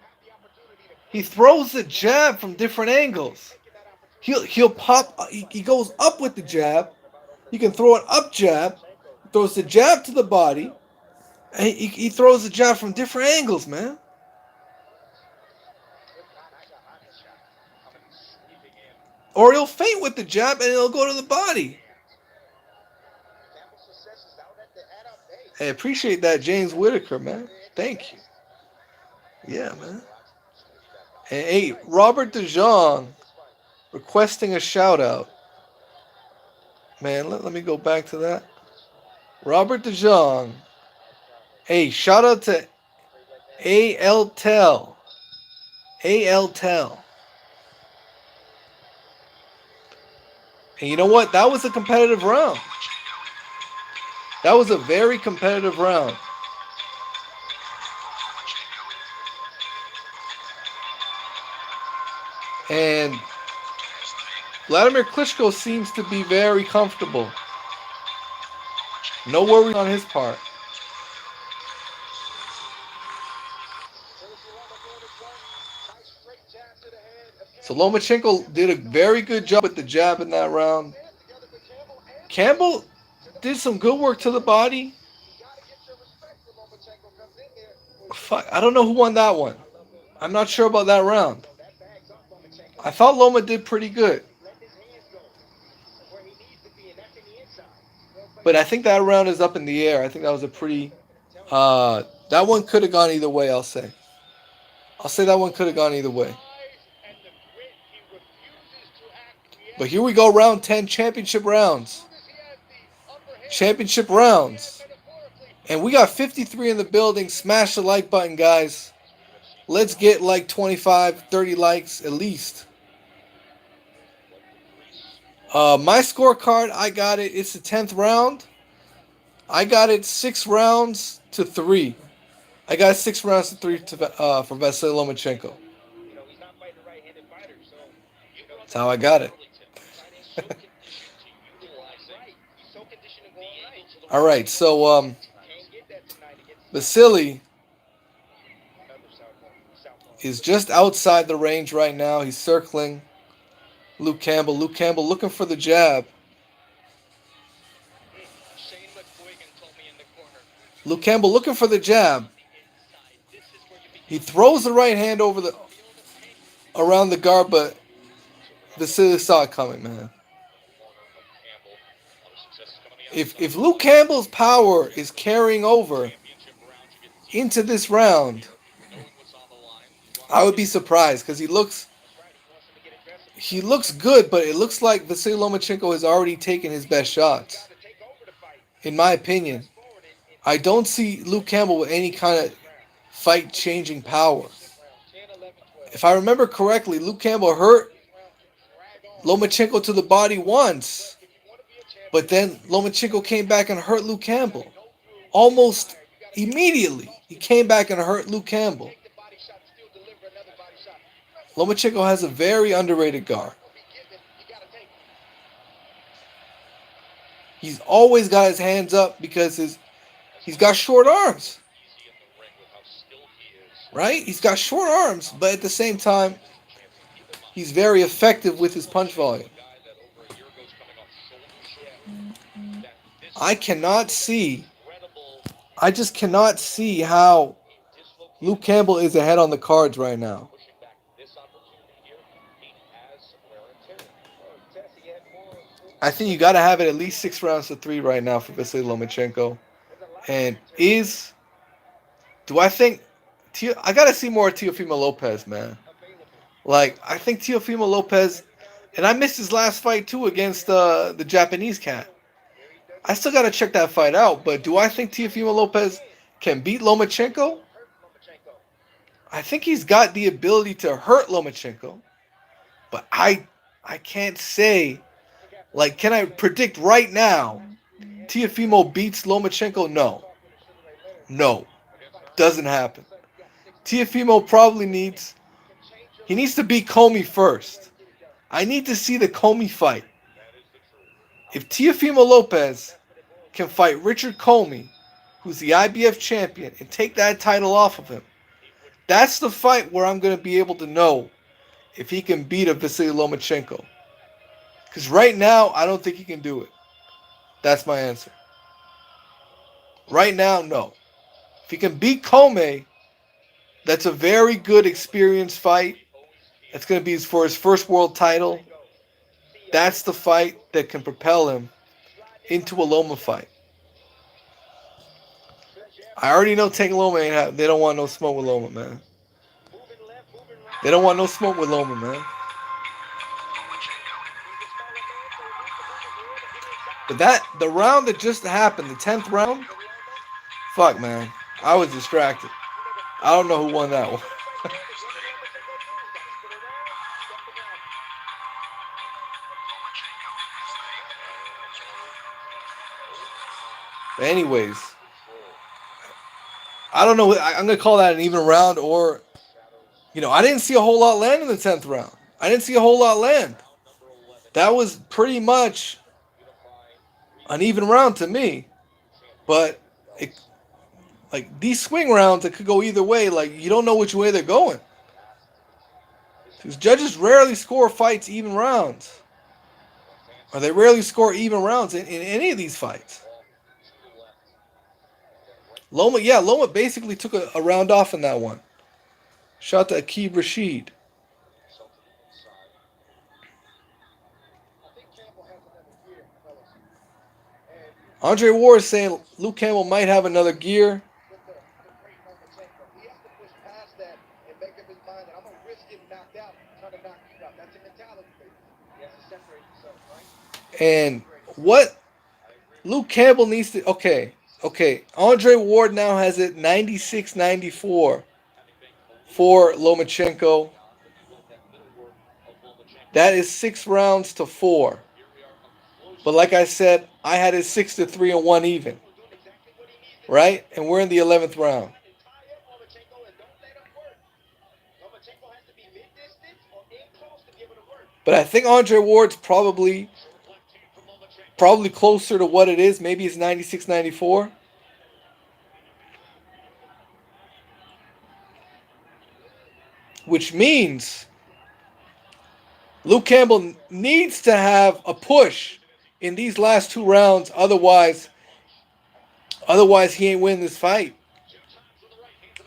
Speaker 1: He throws the jab from different angles. He'll pop. He goes up with the jab. He can throw an up jab. Throws the jab to the body. And he throws the jab from different angles, man. Or he'll feint with the jab and it'll go to the body. Hey, appreciate that, James Whitaker, man. Thank you. Yeah, man. And hey, Robert DeJong requesting a shout out. Man, let me go back to that. Robert DeJong. Hey, shout out to A.L. Tell. A.L. Tell. And you know what? That was a competitive round. That was a very competitive round. And Vladimir Klitschko seems to be very comfortable. No worries on his part. So Lomachenko did a very good job with the jab in that round. Campbell did some good work to the body. Fuck, I don't know who won that one. I'm not sure about that round. I thought Loma did pretty good. But I think that round is up in the air. I think that was a pretty... that one could have gone either way, I'll say. I'll say that one could have gone either way. But here we go, round 10, championship rounds. Championship rounds. And we got 53 in the building. Smash the like button, guys. Let's get like 25, 30 likes at least. My scorecard, I got it. It's the 10th round. I got it 6 rounds to 3. I got 6 rounds to 3 for Vasyl Lomachenko. That's how I got it. All right, so Vasyl is just outside the range right now. He's circling Luke Campbell. Luke Campbell looking for the jab. Luke Campbell looking for the jab. He throws the right hand over the around the guard, but Vasyl saw it coming, man. If Luke Campbell's power is carrying over into this round, I would be surprised because he looks good, but it looks like Vasyl Lomachenko has already taken his best shots. In my opinion, I don't see Luke Campbell with any kind of fight-changing power. If I remember correctly, Luke Campbell hurt Lomachenko to the body once, but then Lomachenko came back and hurt Luke Campbell. Almost immediately, he came back and hurt Luke Campbell. Lomachenko has a very underrated guard. He's always got his hands up because he's got short arms. Right? He's got short arms, but at the same time, he's very effective with his punch volume. I just cannot see how Luke Campbell is ahead on the cards right now. I think you got to have it at least 6 rounds to 3 right now for Vasyl Lomachenko. And do I think, I got to see more of Teofimo Lopez, man. Like, I think Teofimo Lopez, and I missed his last fight too against the Japanese cat. I still got to check that fight out, but do I think Teofimo Lopez can beat Lomachenko? I think he's got the ability to hurt Lomachenko, but I can't say, like, can I predict right now Teofimo beats Lomachenko? No. Doesn't happen. Teofimo probably needs to beat Comey first. I need to see the Comey fight. If Teofimo Lopez can fight Richard Comey, who's the IBF champion, and take that title off of him, that's the fight where I'm going to be able to know if he can beat a Vasyl Lomachenko. Because right now, I don't think he can do it. That's my answer. Right now, no. If he can beat Comey, that's a very good experienced fight. That's going to be for his first world title. That's the fight that can propel him into a Loma fight. I already know Tank Loma they don't want no smoke with Loma, man. They don't want no smoke with Loma, man. But the round that just happened, the 10th round, fuck, man. I was distracted. I don't know who won that one. But anyways, I don't know. I'm going to call that an even round, or, I didn't see a whole lot land in the 10th round. I didn't see a whole lot land. That was pretty much an even round to me. But, these swing rounds, it could go either way. Like, you don't know which way they're going. Because judges rarely score fights even rounds. Or they rarely score even rounds in any of these fights. Loma basically took a round off in that one. Shot to Aqib Rashid. Andre Ward is saying Luke Campbell might have another gear. And what Luke Campbell needs to... Okay. Andre Ward now has it 96-94 for Lomachenko. That is 6 rounds to 4. But like I said, I had it 6-3 and 1 even. Right? And we're in the 11th round. But I think Andre Ward's probably closer to what it is. Maybe it's 96-94. Which means Luke Campbell needs to have a push in these last 2 rounds. Otherwise, Otherwise, he ain't winning this fight.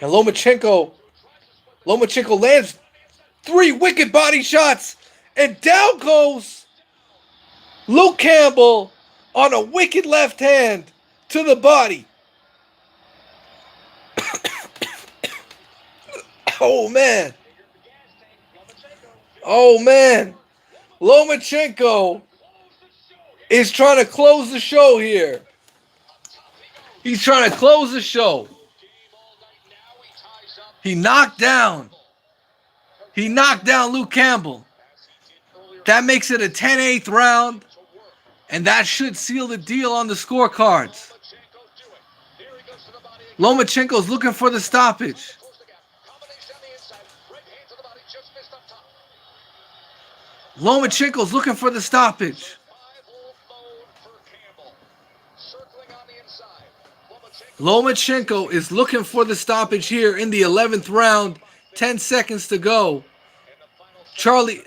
Speaker 1: And Lomachenko lands 3 wicked body shots, and down goes Luke Campbell on a wicked left hand to the body. Oh man. Oh man. Lomachenko is trying to close the show here. He's trying to close the show. He knocked down Luke Campbell. That makes it a 10-8 round, and that should seal the deal on the scorecards. Lomachenko's looking for the stoppage. Lomachenko's looking for the stoppage. Lomachenko is looking for the stoppage here in the 11th round. 10 seconds to go. Charlie.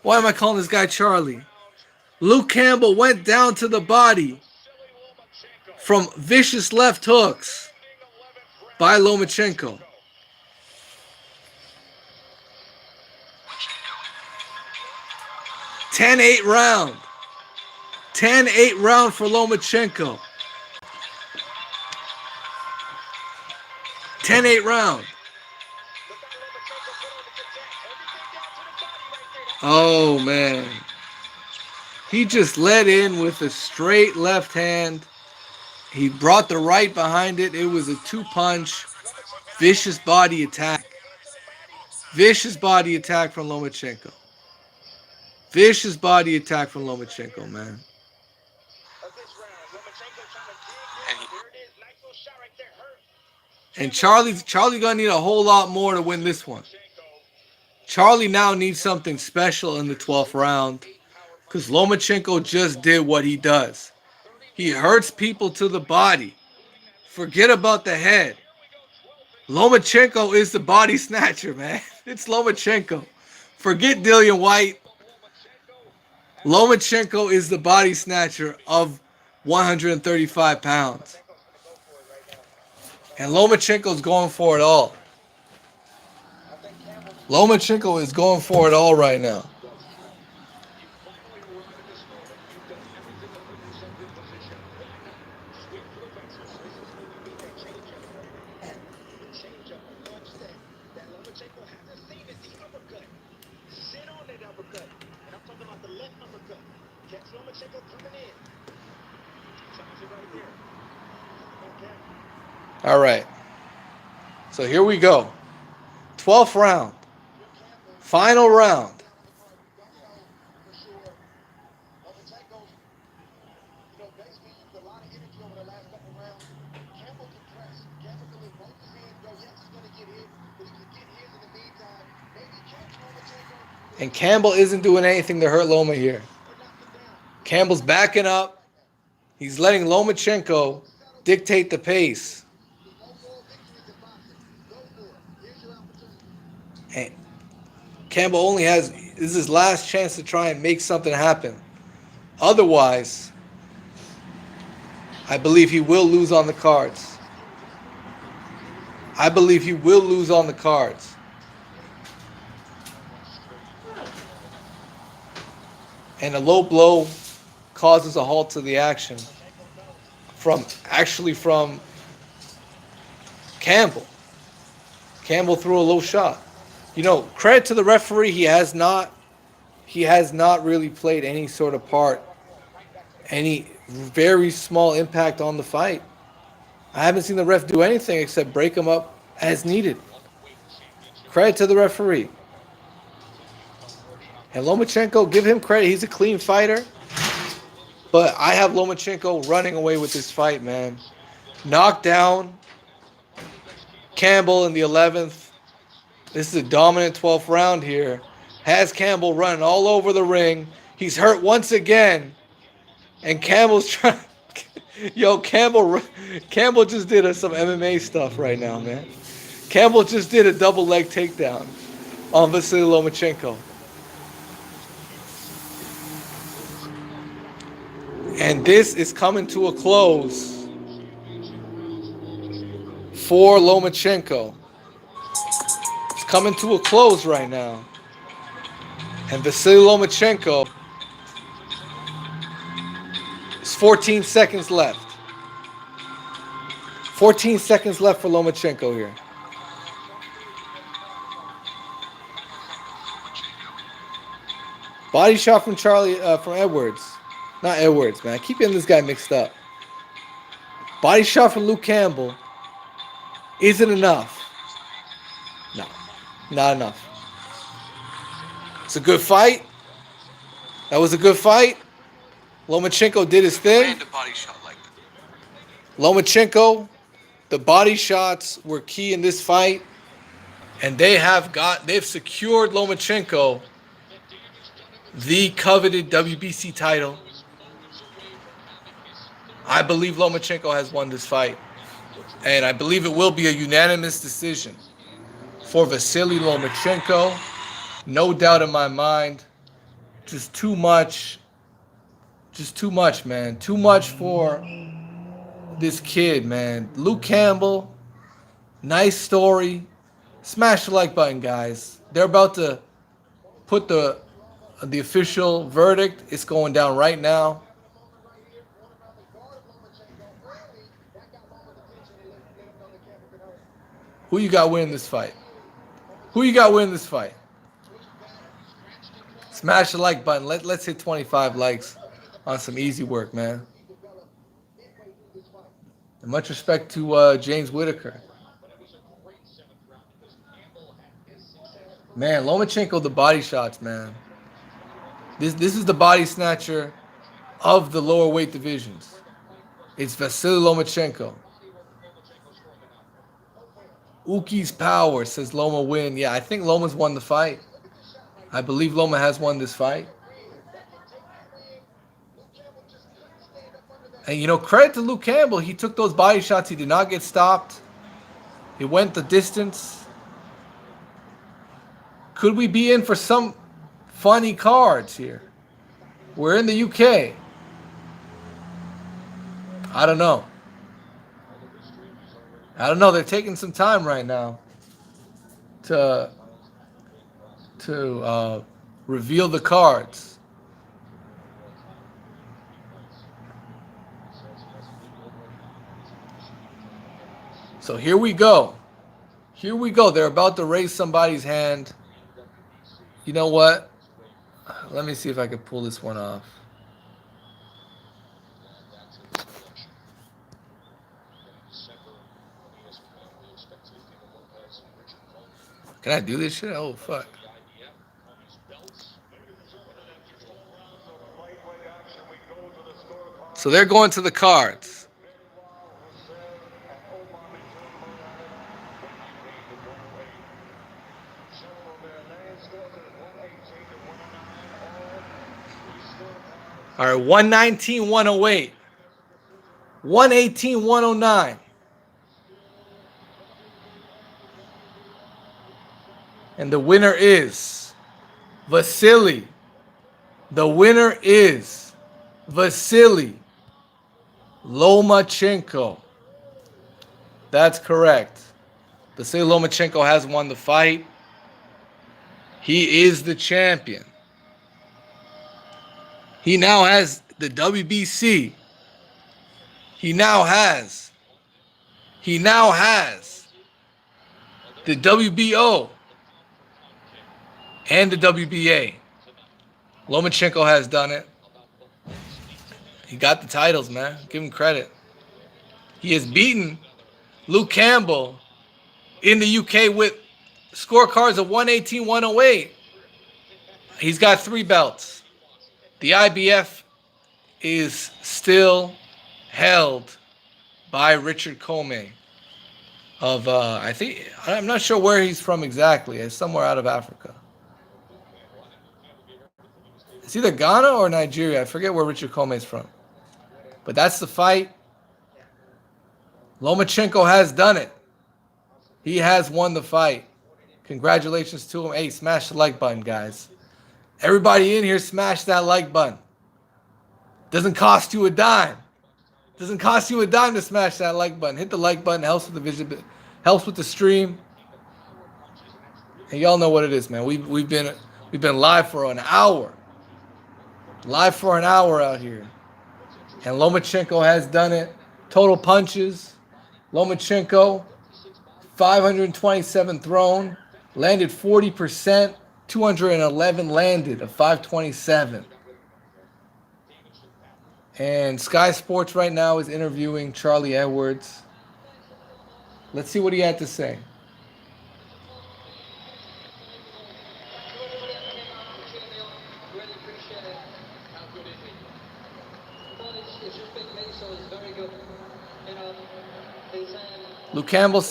Speaker 1: Why am I calling this guy Charlie? Luke Campbell went down to the body from vicious left hooks by Lomachenko. 10-8 round. 10-8 round for Lomachenko. 10-8 round. Oh, man. He just let in with a straight left hand. He brought the right behind it. It was a 2-punch. Vicious body attack. Vicious body attack from Lomachenko. Vicious body attack from Lomachenko, man. And Charlie gonna need a whole lot more to win this one. Charlie now needs something special in the 12th round, because Lomachenko just did what he does. He hurts people to the body. Forget about the head. Lomachenko is the body snatcher, man. It's Lomachenko. Forget Dillian White. Lomachenko is the body snatcher of 135 pounds. And Lomachenko's going for it all. Lomachenko is going for it all right now. All right. So here we go. 12th round. Final round. And Campbell isn't doing anything to hurt Loma here. Campbell's backing up. He's letting Lomachenko dictate the pace. And Campbell only has, this is his last chance to try and make something happen. Otherwise, I believe he will lose on the cards. I believe he will lose on the cards. And a low blow causes a halt to the action from Campbell. Campbell threw a low shot. You know, credit to the referee, he has not really played any sort of part, any very small impact on the fight. I haven't seen the ref do anything except break him up as needed. Credit to the referee. And Lomachenko, give him credit. He's a clean fighter. But I have Lomachenko running away with this fight, man. Knocked down Campbell in the 11th. This is a dominant 12th round here. Has Campbell running all over the ring. He's hurt once again. And Campbell's trying... Yo, Campbell just did some MMA stuff right now, man. Campbell just did a double leg takedown on Vasyl Lomachenko. And this is coming to a close for Lomachenko. It's coming to a close right now. And Vasyl Lomachenko is 14 seconds left. 14 seconds left for Lomachenko here. Body shot from from Edwards. Not Edwards, man. I keep getting this guy mixed up. Body shot from Luke Campbell. Isn't enough. No, not enough. It's a good fight. That was a good fight. Lomachenko did his thing.
Speaker 2: And a body shot like that.
Speaker 1: Lomachenko, the body shots were key in this fight. And they've secured Lomachenko the coveted WBC title. I believe Lomachenko has won this fight. And I believe it will be a unanimous decision for Vasyl Lomachenko. No doubt in my mind. Just too much. Just too much, man. Too much for this kid, man. Luke Campbell, nice story. Smash the like button, guys. They're about to put the official verdict. It's going down right now. Who you got winning this fight? Who you got winning this fight? Smash the like button. Let's hit 25 likes on some easy work, man. And much respect to James Whitaker. Man, Lomachenko, the body shots, man. This is the body snatcher of the lower weight divisions. It's Vasyl Lomachenko. Uki's power, says Loma win. Yeah, I think Loma's won the fight. I believe Loma has won this fight. And, you know, credit to Luke Campbell. He took those body shots. He did not get stopped. He went the distance. Could we be in for some funny cards here? We're in the UK. I don't know. I don't know. They're taking some time right now to reveal the cards. So here we go. Here we go. They're about to raise somebody's hand. You know what? Let me see if I can pull this one off. Can I do this shit? Oh, fuck. So they're going to the cards. All right, 119, 108. 118, 109. And the winner is Vasyl. The winner is Vasyl Lomachenko. That's correct. Vasyl Lomachenko has won the fight. He is the champion. He now has the WBC. He now has the WBO and the WBA. Lomachenko has done it. He got the titles, man. Give him credit. He has beaten Luke Campbell in the UK with scorecards of 118, 108. He's got 3 belts. The IBF is still held by Richard Comey of, I'm not sure where he's from exactly. It's somewhere out of Africa. It's either Ghana or Nigeria. I forget where Richard Comey is from. But that's the fight. Lomachenko has done it. He has won the fight. Congratulations to him. Hey, smash the like button, guys. Everybody in here, smash that like button. Doesn't cost you a dime. Doesn't cost you a dime to smash that like button. Hit the like button. Helps with the Helps with the stream. And y'all know what it is, man. We've been live for an hour. Live for an hour out here. And Lomachenko has done it. Total punches. Lomachenko, 527 thrown. Landed 40%. 211 landed of 527. And Sky Sports right now is interviewing Charlie Edwards. Let's see what he had to say. Luke Campbell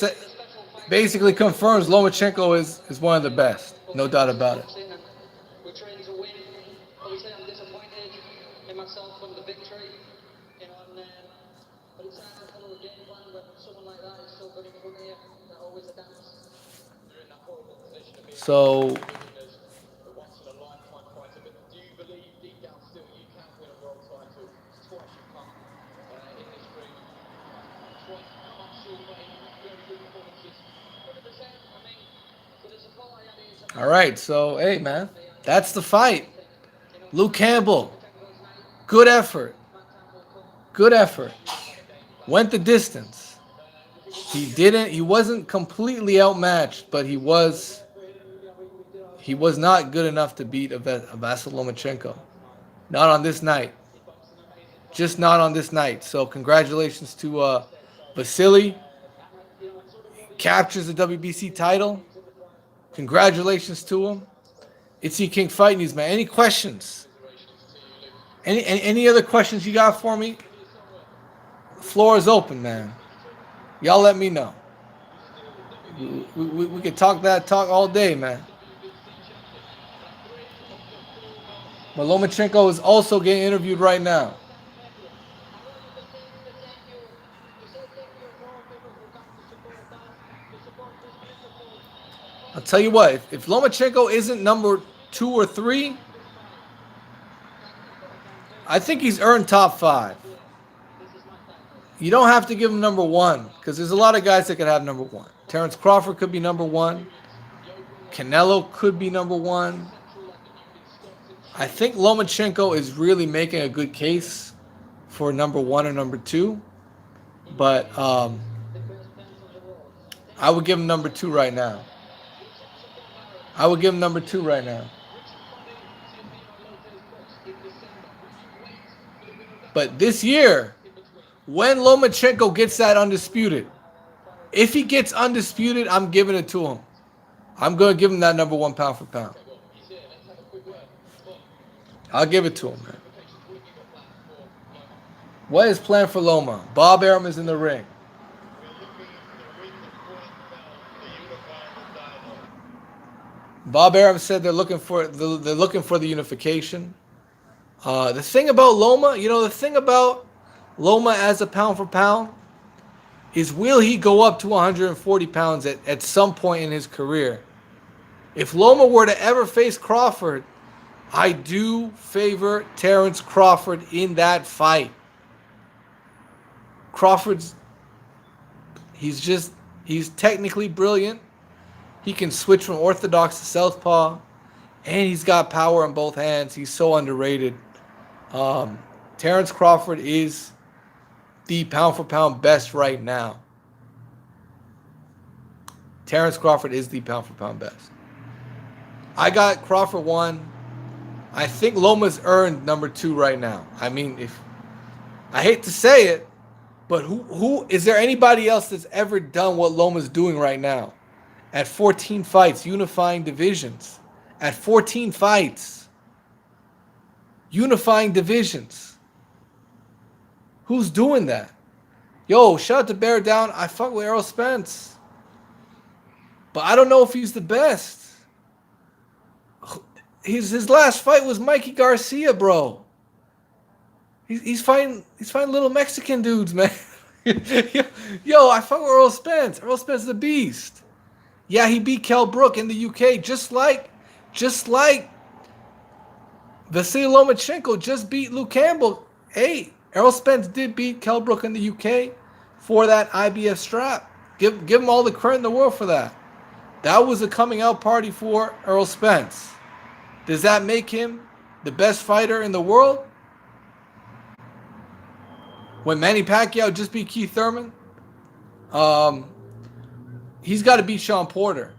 Speaker 1: basically confirms Lomachenko is one of the best. No doubt about it.
Speaker 3: We're training to win. Obviously, I'm disappointed in myself from the victory. But it's hard to follow a game plan when someone like that is so good in front of you that always adapts. You're in that horrible position of being
Speaker 1: So
Speaker 3: the once in a lifetime fighter. But do you believe deep down still you can win a world title? Twice you come in this ring. Twice come up silver in very good performances. 100%. I mean, with the support I had
Speaker 1: all right, so hey man, that's the fight. Luke Campbell, good effort. Good effort. Went the distance. He wasn't completely outmatched, but he was not good enough to beat Vasyl Lomachenko. Not on this night. Just not on this night. So congratulations to Vasyl. Captures the WBC title. Congratulations to him. It's E King Fight News, man. Any questions? Any other questions you got for me? The floor is open, man. Y'all let me know. We could talk all day, man. But Lomachenko is also getting interviewed right now. I'll tell you what, if Lomachenko isn't number 2 or 3, I think he's earned top 5. You don't have to give him number 1, because there's a lot of guys that could have number 1. Terrence Crawford could be number 1. Canelo could be number 1. I think Lomachenko is really making a good case for number 1 or number 2. But I would give him number 2 right now. But this year, when Lomachenko gets that undisputed, if he gets undisputed, I'm giving it to him. I'm going to give him that number 1 pound for pound. I'll give it to him, man. What is planned for Loma? Bob Arum is in the ring. Bob Arum said they're looking for the unification. The thing about Loma, the thing about Loma as a pound for pound is, will he go up to 140 pounds at some point in his career? If Loma were to ever face Crawford, I do favor Terrence Crawford in that fight. He's technically brilliant. He can switch from orthodox to southpaw, and he's got power in both hands. He's so underrated. Terrence Crawford is the pound for pound best right now. Terrence Crawford is the pound for pound best. I got Crawford 1. I think Loma's earned number 2 right now. I mean, I hate to say it, but who is there anybody else that's ever done what Loma's doing right now? At 14 fights, unifying divisions. At 14 fights, unifying divisions. Who's doing that? Yo, shout out to Bear Down. I fuck with Errol Spence, but I don't know if he's the best. His last fight was Mikey Garcia, bro. He's fighting little Mexican dudes, man. Yo, I fuck with Errol Spence. Errol Spence is the beast. Yeah, he beat Kell Brook in the UK, just like Vasyl Lomachenko just beat Luke Campbell. Hey, Errol Spence did beat Kell Brook in the UK for that IBF strap. Give him all the credit in the world for that. That was a coming out party for Errol Spence. Does that make him the best fighter in the world? When Manny Pacquiao just beat Keith Thurman, he's got to beat Sean Porter.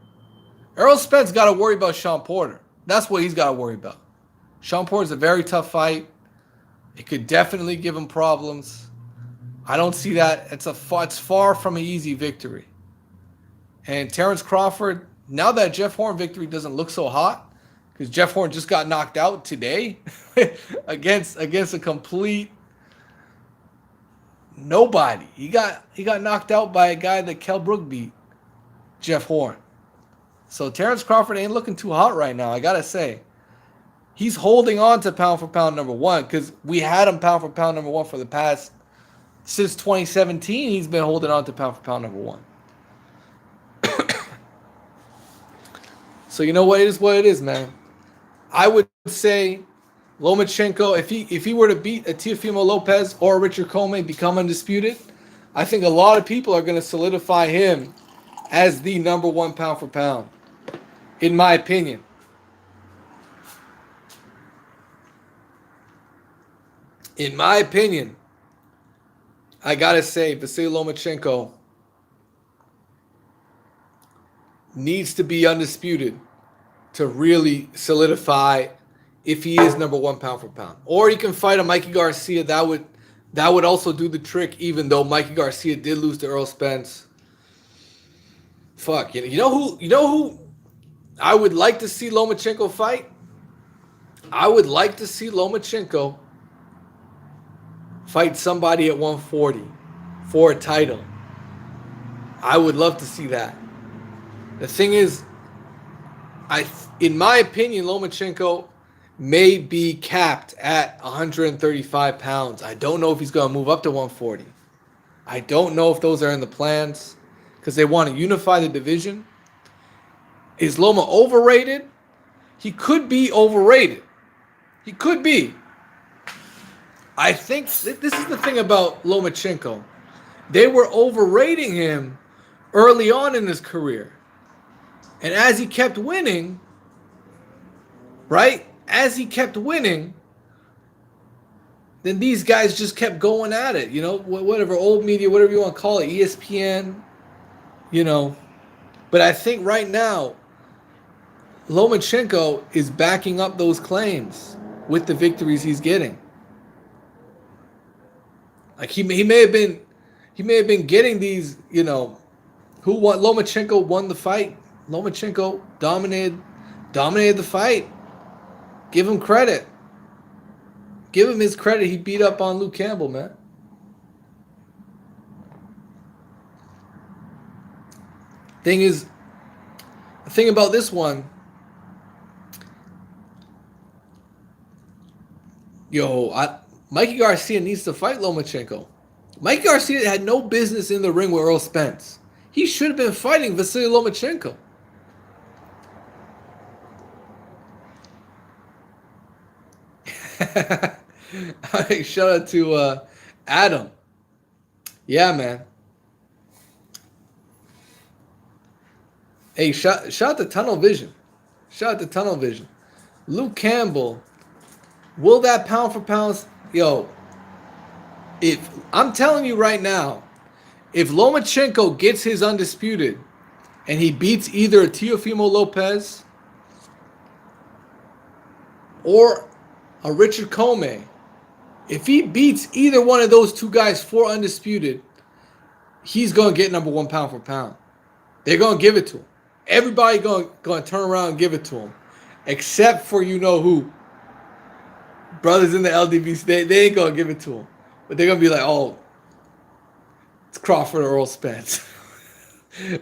Speaker 1: Errol Spence got to worry about Sean Porter. That's what he's got to worry about. Sean Porter's a very tough fight. It could definitely give him problems. I don't see that. It's far from an easy victory. And Terrence Crawford, now that Jeff Horn victory doesn't look so hot, because Jeff Horn just got knocked out today against a complete nobody. He got knocked out by a guy that Kell Brook beat, Jeff Horn. So Terrence Crawford ain't looking too hot right now, I gotta say. He's holding on to pound for pound number one, because we had him pound for pound number one for the past, since 2017, he's been holding on to pound for pound number one. So you know what? It is what it is, man. I would say Lomachenko, if he were to beat a Teofimo Lopez or a Richard Commey, become undisputed, I think a lot of people are going to solidify him as the number one pound for pound, in my opinion. In my opinion, I got to say Vasyl Lomachenko needs to be undisputed to really solidify if he is number one pound for pound. Or he can fight a Mikey Garcia. That would also do the trick, even though Mikey Garcia did lose to Errol Spence. Fuck, you know who I would like to see Lomachenko fight? I would like to see Lomachenko fight somebody at 140 for a title. I would love to see that. The thing is, in my opinion, Lomachenko may be capped at 135 pounds. I don't know if he's going to move up to 140. I don't know if those are in the plans because they want to unify the division. Is Loma overrated? He could be overrated. He could be. I think this is the thing about Lomachenko. They were overrating him early on in his career. And as he kept winning, right? As he kept winning, then these guys just kept going at it. You know, whatever, old media, whatever you want to call it, ESPN, you know. But I think right now, Lomachenko is backing up those claims with the victories he's getting. Like he may have been getting these, you know, who won? Lomachenko won the fight. Lomachenko dominated the fight. Give him credit. Give him his credit. He beat up on Luke Campbell, man. The thing about this one, Mikey Garcia needs to fight Lomachenko. Mikey Garcia had no business in the ring with Errol Spence. He should have been fighting Vasyl Lomachenko. Shout out to Adam. Yeah, man. Hey, shout out to Tunnel Vision. Shout out to Tunnel Vision. Luke Campbell, will that pound for pound? Yo, if I'm telling you right now, if Lomachenko gets his undisputed and he beats either Teofimo Lopez or a Richard Commey, if he beats either one of those two guys for undisputed, he's going to get number one pound for pound. They're going to give it to him. Everybody going to turn around and give it to him, except for you know who. Brothers in the LDVC, they ain't going to give it to him. But they're going to be like, oh, it's Crawford or Errol Spence.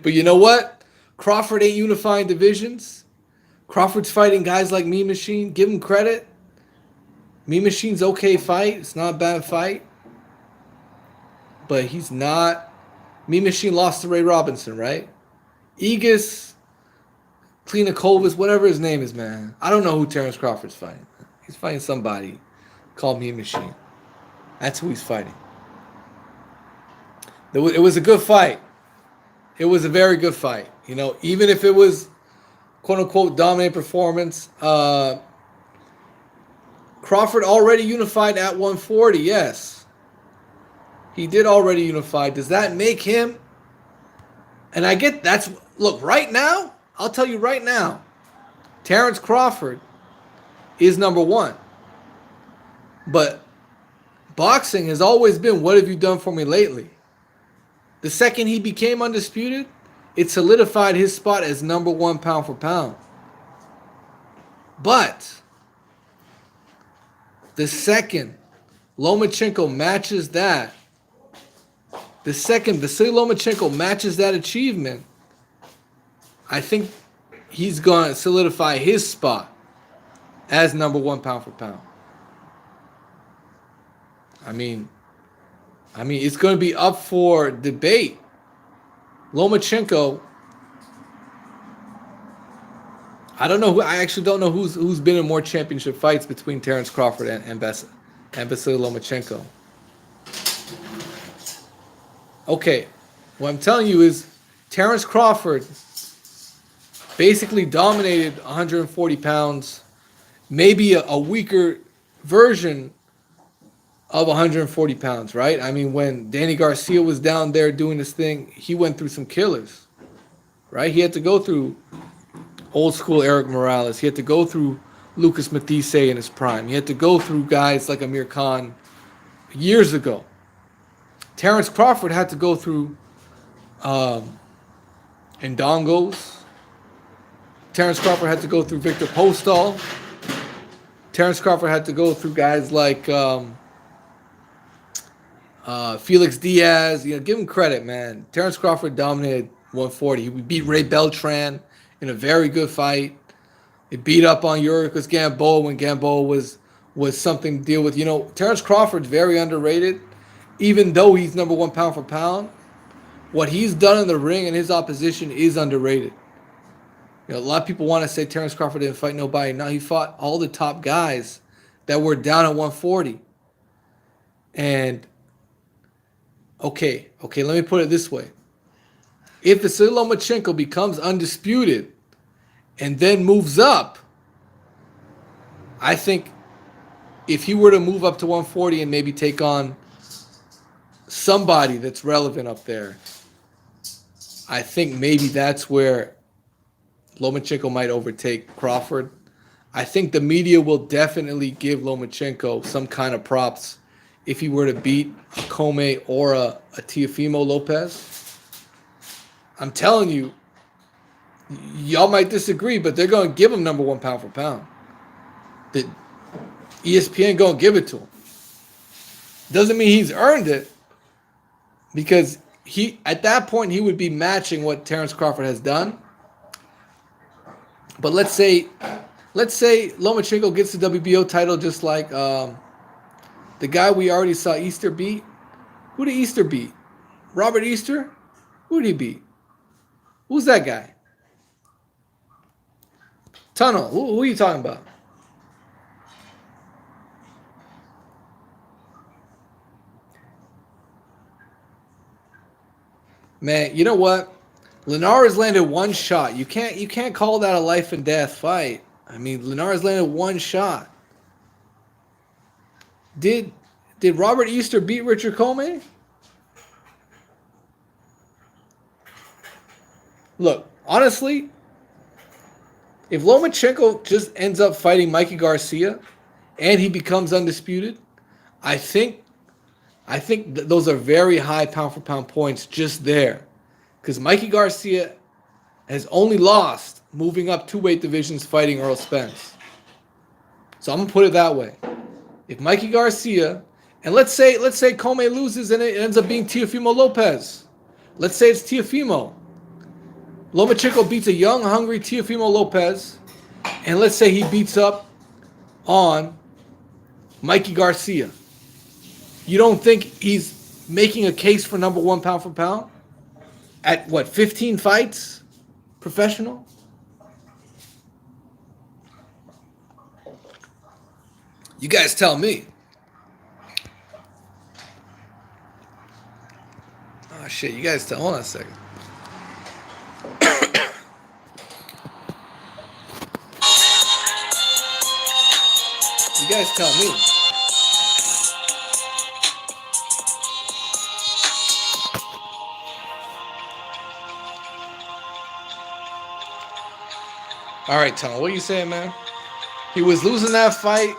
Speaker 1: But you know what? Crawford ain't unifying divisions. Crawford's fighting guys like Mean Machine. Give him credit. Mean Machine's okay fight. It's not a bad fight. But he's not. Mean Machine lost to Ray Robinson, right? Aegis, Klinakovis, whatever his name is, man. I don't know who Terrence Crawford's fighting. He's fighting somebody called Mean Machine. That's who he's fighting. It was a good fight. it was a very good fight. You know, even if it was quote unquote dominant performance, Crawford already unified at 140. Yes, he did already unify. Does that make him? And I get that's look right now. I'll tell you right now, Terrence Crawford is number one. But boxing has always been, what have you done for me lately? The second he became undisputed, it solidified his spot as number one pound for pound. But the second Lomachenko matches that, the second Vasyl Lomachenko matches that achievement, I think he's going to solidify his spot as number one pound for pound. I mean, it's going to be up for debate. Lomachenko, I actually don't know who's been in more championship fights between Terrence Crawford and Vasyl Lomachenko. Okay, what I'm telling you is Terrence Crawford basically dominated 140 pounds, maybe a weaker version of 140 pounds, right? I mean, when Danny Garcia was down there doing this thing, he went through some killers, right? He had to go through old school Eric Morales. He had to go through Lucas Matisse in his prime. He had to go through guys like Amir Khan years ago. Terrence Crawford had to go through Ndongos. Terrence Crawford had to go through Victor Postol. Terrence Crawford had to go through guys like Felix Diaz. You know, give him credit, man. Terrence Crawford dominated 140. He beat Ray Beltran in a very good fight. He beat up on Yurikus Gamboa when Gamboa was something to deal with. You know, Terrence Crawford's very underrated, even though he's number one pound for pound. What he's done in the ring and his opposition is underrated. You know, a lot of people want to say Terrence Crawford didn't fight nobody. No, he fought all the top guys that were down at 140. And okay, let me put it this way. If Vasyl Lomachenko becomes undisputed and then moves up, I think if he were to move up to 140 and maybe take on somebody that's relevant up there, I think maybe that's where Lomachenko might overtake Crawford. I think the media will definitely give Lomachenko some kind of props if he were to beat a Comey or a Teofimo Lopez. I'm telling you, y'all might disagree, but they're going to give him number one pound for pound. The ESPN going to give it to him. Doesn't mean he's earned it, because he at that point he would be matching what Terrence Crawford has done. But let's say Lomachenko gets the WBO title just like the guy we already saw Easter beat. Who did Easter beat? Robert Easter? Who did he beat? Who's that guy? Tunnel. Who are you talking about? Man, you know what? Linares landed one shot. You can't call that a life and death fight. I mean, Linares landed one shot. Did Robert Easter beat Richard Comey? Look, honestly, if Lomachenko just ends up fighting Mikey Garcia and he becomes undisputed, I think those are very high pound for pound points just there. Because Mikey Garcia has only lost moving up two weight divisions fighting Earl Spence. So I'm going to put it that way. If Mikey Garcia, and let's say Comey loses and it ends up being Teofimo Lopez. Let's say it's Teofimo. Lomachenko beats a young, hungry Teofimo Lopez, and let's say he beats up on Mikey Garcia. You don't think he's making a case for number one pound for pound? At what, 15 fights? Professional? You guys tell me. Oh shit, you guys tell, hold on a second. guys tell me. All right, Tom, what are you saying, man? He was losing that fight.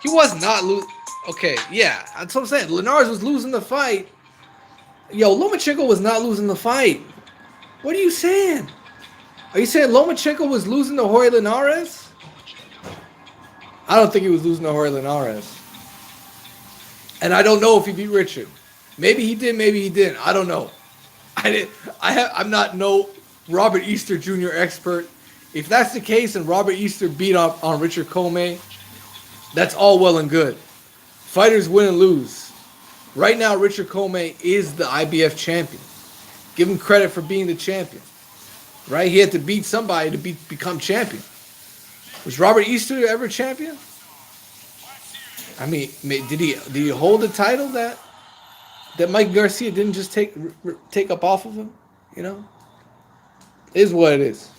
Speaker 1: He was not losing. Okay, yeah, that's what I'm saying. Linares was losing the fight. Yo, Lomachenko was not losing the fight. What are you saying? Are you saying Lomachenko was losing to Jorge Linares? I don't think he was losing to Jorge Linares. And I don't know if he beat Richard. Maybe he did, maybe he didn't. I don't know. I'm not no Robert Easter Jr. expert. If that's the case and Robert Easter beat up on Richard Comey, that's all well and good. Fighters win and lose. Right now, Richard Comey is the IBF champion. Give him credit for being the champion. Right? He had to beat somebody to become champion. Was Robert Easter ever champion? I mean, did he hold the title that Mike Garcia didn't just take up off of him? You know, it is what it is.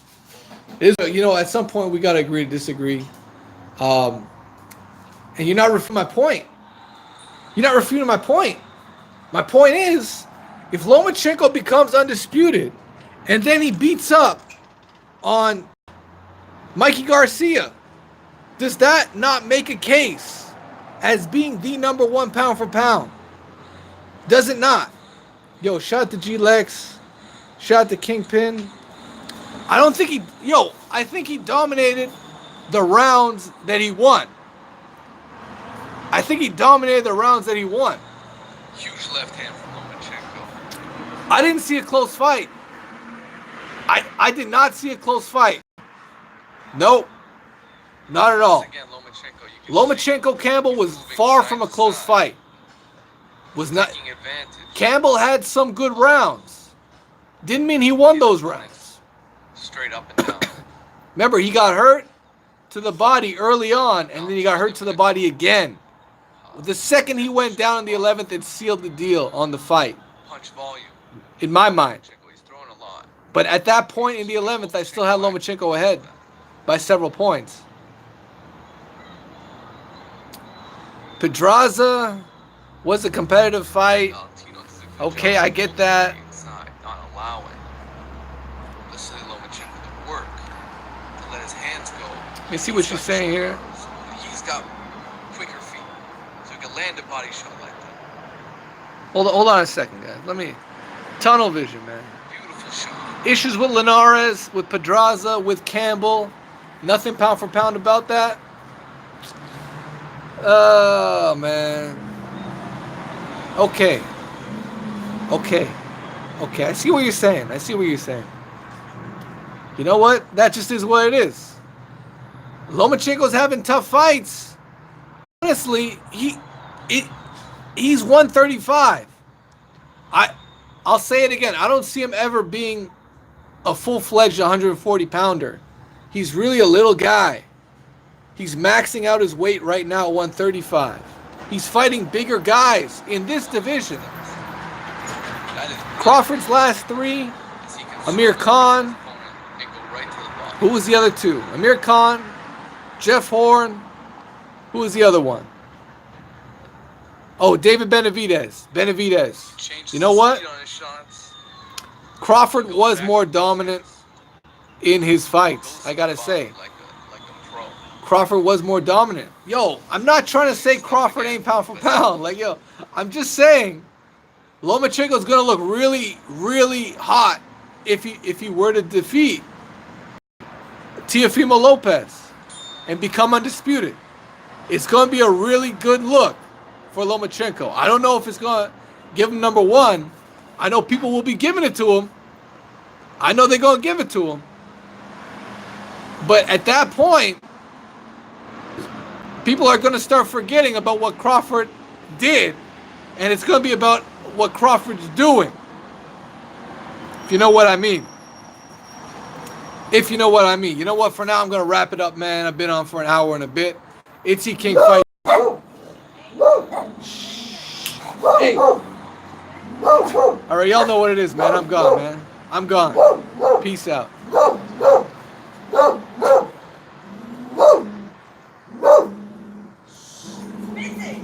Speaker 1: It is, you know, at some point we got to agree to disagree. And you're not refuting my point. You're not refuting my point. My point is, if Lomachenko becomes undisputed, and then he beats up on Mikey Garcia, does that not make a case as being the number one pound for pound? Does it not? Yo, shout out to G-Lex. Shout out to Kingpin. I think he dominated the rounds that he won. I think he dominated the rounds that he won.
Speaker 2: Huge left hand from Lomachenko.
Speaker 1: I didn't see a close fight. I did not see a close fight. Nope. Not at all.
Speaker 2: Again,
Speaker 1: Lomachenko Campbell was far from a close fight. Was not. Campbell had some good rounds. Didn't mean he won those rounds.
Speaker 2: Straight up and down.
Speaker 1: Remember, he got hurt to the body early on, and then he got hurt to the body again. The second he went down in the 11th, it sealed the deal on the fight.
Speaker 2: Punch volume.
Speaker 1: In my mind.
Speaker 2: He's throwing a lot.
Speaker 1: But at that point in the 11th, I still had Lomachenko ahead by several points. Pedraza was a competitive fight. Okay, I get that.
Speaker 2: Not allowing Vasyl Lomachenko to work, to let his hands go.
Speaker 1: Let me see what you're saying here.
Speaker 2: He's got quicker feet, so he can land a body shot like that.
Speaker 1: Hold on a second, guys. Let me... Tunnel vision, man.
Speaker 2: Beautiful shot.
Speaker 1: Issues with Linares, with Pedraza, with Campbell. Nothing pound for pound about that. Oh, man. Okay. I see what you're saying. You know what? That just is what it is. Lomachenko's having tough fights. Honestly, he's 135. I'll say it again. I don't see him ever being a full-fledged 140-pounder. He's really a little guy. He's maxing out his weight right now at 135. He's fighting bigger guys in this division. Crawford's last three, Amir Khan. Who was the other two? Amir Khan, Jeff Horn. Who was the other one? Oh, David Benavidez. You know what? Crawford was more dominant in his fights, I gotta say. Crawford was more dominant. Yo, I'm not trying to say Crawford ain't pound for pound. Like, yo, I'm just saying Lomachenko's gonna look really, really hot if he were to defeat Teofimo Lopez and become undisputed. It's gonna be a really good look for Lomachenko. I don't know if it's gonna give him number one. I know people will be giving it to him. I know they're gonna give it to him. But at that point, people are going to start forgetting about what Crawford did, and it's going to be about what Crawford's doing. If you know what I mean. You know what? For now, I'm going to wrap it up, man. I've been on for an hour and a bit. Itzy King fight. Hey. All right, y'all know what it is, man. I'm gone, man. I'm gone. Peace out.